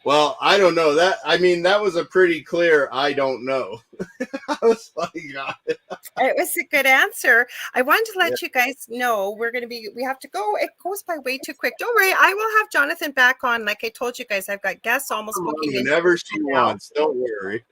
S2: Well, I don't know that. I mean, that was a pretty clear I don't know. I was like, it
S1: was a good answer. I wanted to let you guys know we have to go. It goes by way too quick. Don't worry. I will have Jonathan back on. Like I told you guys, I've got guests almost booking in.
S2: Whenever she wants. Don't worry.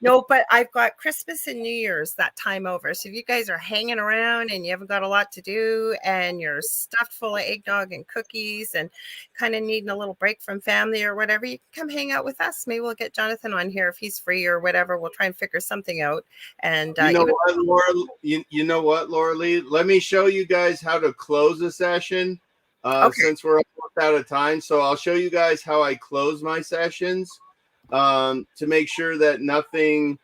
S1: No, but I've got Christmas and New Year's that time over. So if you guys are hanging around and you haven't got a lot to do and you're stuffed full of eggnog and cookies and kind of needing a little break from family or whatever, you can come hang out with us. Maybe we'll get Jonathan on here if he's free or whatever. We'll try and figure something out. And you know
S2: what, Lorilei? Let me show you guys how to close a session since we're almost out of time. So I'll show you guys how I close my sessions to make sure that nothing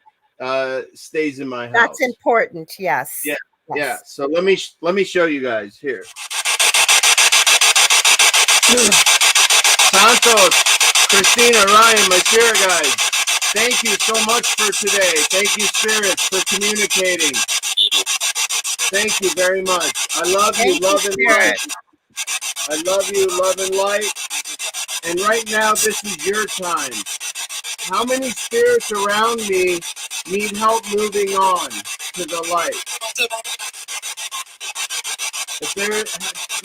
S2: stays in my house.
S1: That's important. Yes.
S2: Yeah. Yes. Yeah. So let me show you guys here. Santos, Christina, Ryan, my spirit guides. Thank you so much for today. Thank you, spirits, for communicating. Thank you very much. I love you, love and light. I love you, love and light. And right now, this is your time. How many spirits around me need help moving on to the light?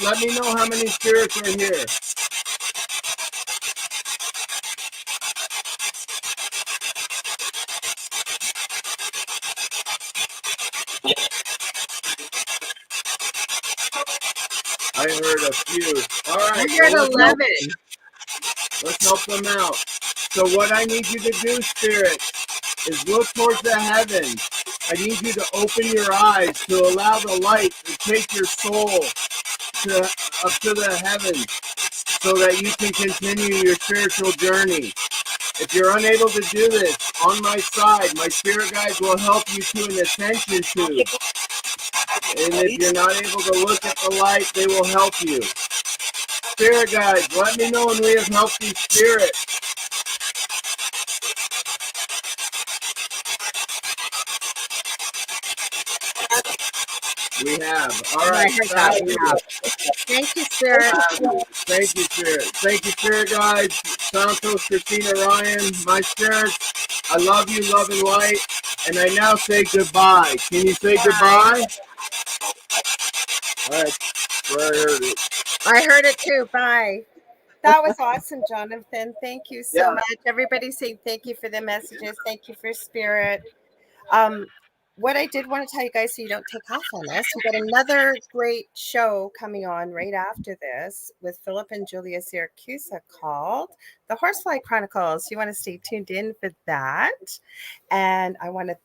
S2: Let me know how many spirits are here. I heard a few. All right.
S1: I heard 11.
S2: Let's help them out. So what I need you to do, Spirit, is look towards the heavens. I need you to open your eyes to allow the light to take your soul up to the heavens. so that you can continue your spiritual journey. If you're unable to do this, on my side, my spirit guides will help you to an ascension tube. And if you're not able to look at the light, they will help you. Spirit guides, let me know when we have helped these spirits. We have. All right.
S1: Thank you, Spirit.
S2: Thank you, Spirit. Thank you, Spirit guides. Santos, Christina, Ryan, my spirits. I love you, love and light. And I now say goodbye. Can you say goodbye? All right. Where I heard it.
S1: I heard it too. Bye. That was awesome, Jonathan. Thank you so much. Everybody saying thank you for the messages. Thank you for Spirit. What I did want to tell you guys, so you don't take off on us, we got another great show coming on right after this with Philip and Julia Siracusa called The Horsefly Chronicles. You want to stay tuned in for that. And I want to...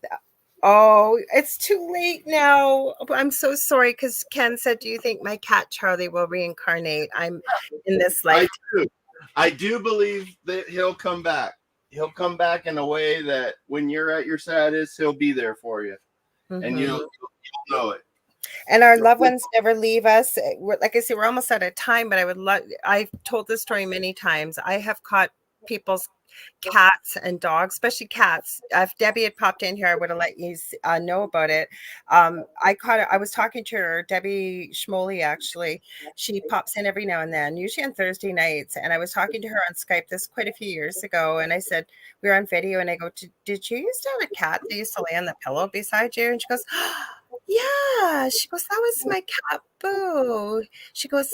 S1: Oh, it's too late now. I'm so sorry because Ken said, do you think my cat Charlie will reincarnate? I'm in this life.
S2: I do believe that he'll come back. He'll come back in a way that when you're at your saddest, he'll be there for you. And you'll know it.
S1: And our loved ones never leave us. Like I said, we're almost out of time, but I've told this story many times. I have caught people's cats and dogs, especially cats. If Debbie had popped in here, I would have let you know about it. I was talking to her, Debbie Schmoley, actually. She pops in every now and then, usually on Thursday nights. And I was talking to her on Skype this quite a few years ago. And I said, we were on video and I go, did you used to have a cat that used to lay on the pillow beside you? And she goes, yeah. She goes, that was my cat Boo. She goes,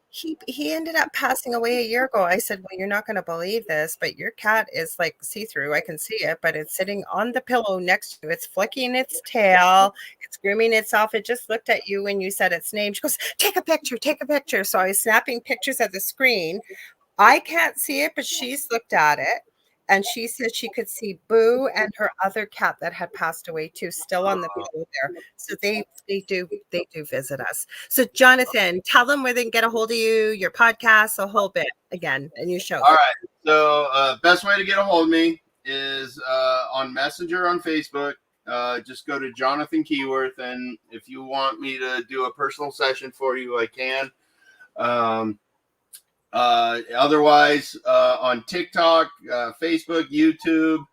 S1: he ended up passing away a year ago. I said, well, you're not going to believe this, but your cat is like see-through. I can see it, but it's sitting on the pillow next to you. It's flicking its tail. It's grooming itself. It just looked at you when you said its name. She goes, take a picture, take a picture. So I was snapping pictures of the screen. I can't see it, but she's looked at it. And she said she could see Boo and her other cat that had passed away too, still on the pillow there. So they do visit us. So Jonathan, tell them where they can get a hold of you, your podcast, a whole bit again, and your show.
S2: All right. So best way to get a hold of me is on Messenger on Facebook. Just go to Jonathan Keyworth, and if you want me to do a personal session for you, I can. Otherwise, on TikTok, Facebook, YouTube,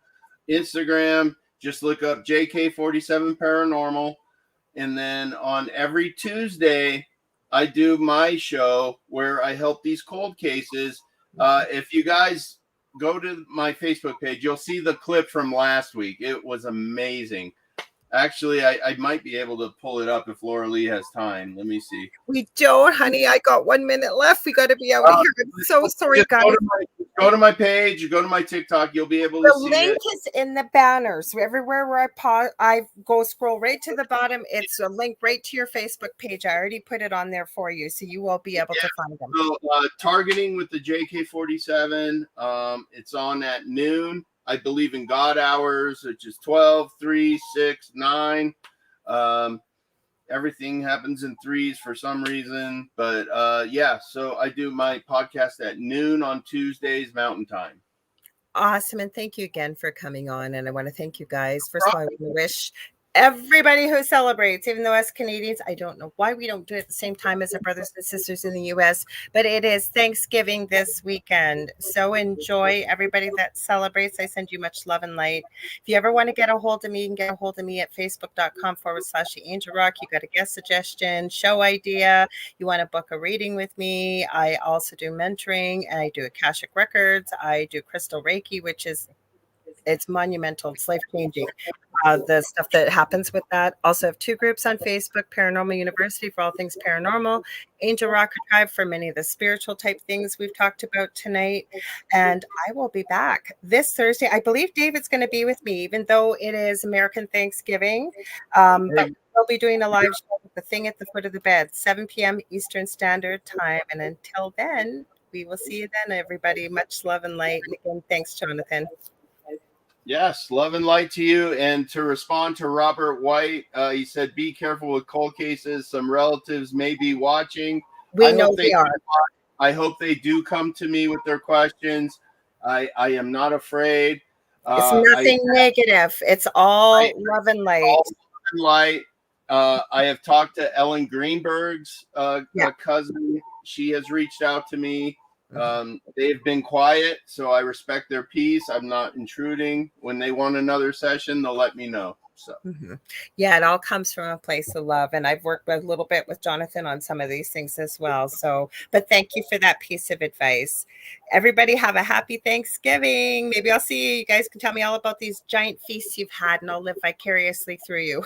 S2: Instagram, just look up JK47 Paranormal. And then on every Tuesday, I do my show where I help these cold cases. If you guys go to my Facebook page, you'll see the clip from last week. It was amazing. Actually, I might be able to pull it up if Lorilei has time. Let me see.
S1: We don't, honey. I got 1 minute left. We got to be out of here. I'm so sorry, guys.
S2: Go to my page. Go to my TikTok. You'll be able to see it. The
S1: link is in the banners. Everywhere where I go scroll right to the bottom. It's a link right to your Facebook page. I already put it on there for you, so you will be able to find them.
S2: So, targeting with the JK47, it's on at noon. I believe in God hours, which is 12, 3, 6, 9. Everything happens in threes for some reason. But yeah, so I do my podcast at noon on Tuesdays, Mountain Time.
S1: Awesome. And thank you again for coming on. And I want to thank you guys. First of all, I want to wish everybody who celebrates, even though us Canadians, I don't know why we don't do it at the same time as our brothers and sisters in the US, but it is Thanksgiving this weekend. So enjoy everybody that celebrates. I send you much love and light. If you ever want to get a hold of me, you can get a hold of me at facebook.com/theangelrock. You got a guest suggestion, show idea, you want to book a reading with me. I also do mentoring. I do Akashic Records. I do Crystal Reiki, which is it's monumental. It's life-changing. The stuff that happens with that. Also have 2 groups on Facebook, Paranormal University for all things paranormal, Angel Rock Tribe for many of the spiritual type things we've talked about tonight. And I will be back this Thursday. I believe David's going to be with me, even though it is American Thanksgiving. But we'll be doing a live show with The Thing at the Foot of the Bed, 7 p.m. Eastern Standard Time. And until then, we will see you then, everybody. Much love and light. And again, thanks, Jonathan.
S2: Yes, love and light to you. And to respond to Robert White, he said, be careful with cold cases. Some relatives may be watching.
S1: We know they are.
S2: I hope they do come to me with their questions. I am not afraid.
S1: It's
S2: I
S1: nothing negative. It's all love and light.
S2: all light. I have talked to Ellen Greenberg's cousin. She has reached out to me. They've been quiet, so I respect their peace. I'm not intruding. When they want another session, they'll let me know. So
S1: yeah, it all comes from a place of love. And I've worked a little bit with Jonathan on some of these things as well. So, but thank you for that piece of advice. Everybody have a happy Thanksgiving. Maybe I'll see you. You guys can tell me all about these giant feasts you've had, and I'll live vicariously through you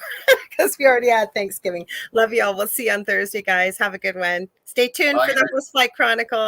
S1: because we already had Thanksgiving. Love you all. We'll see you on Thursday, guys. Have a good one. Stay tuned for the Post Flight Chronicle.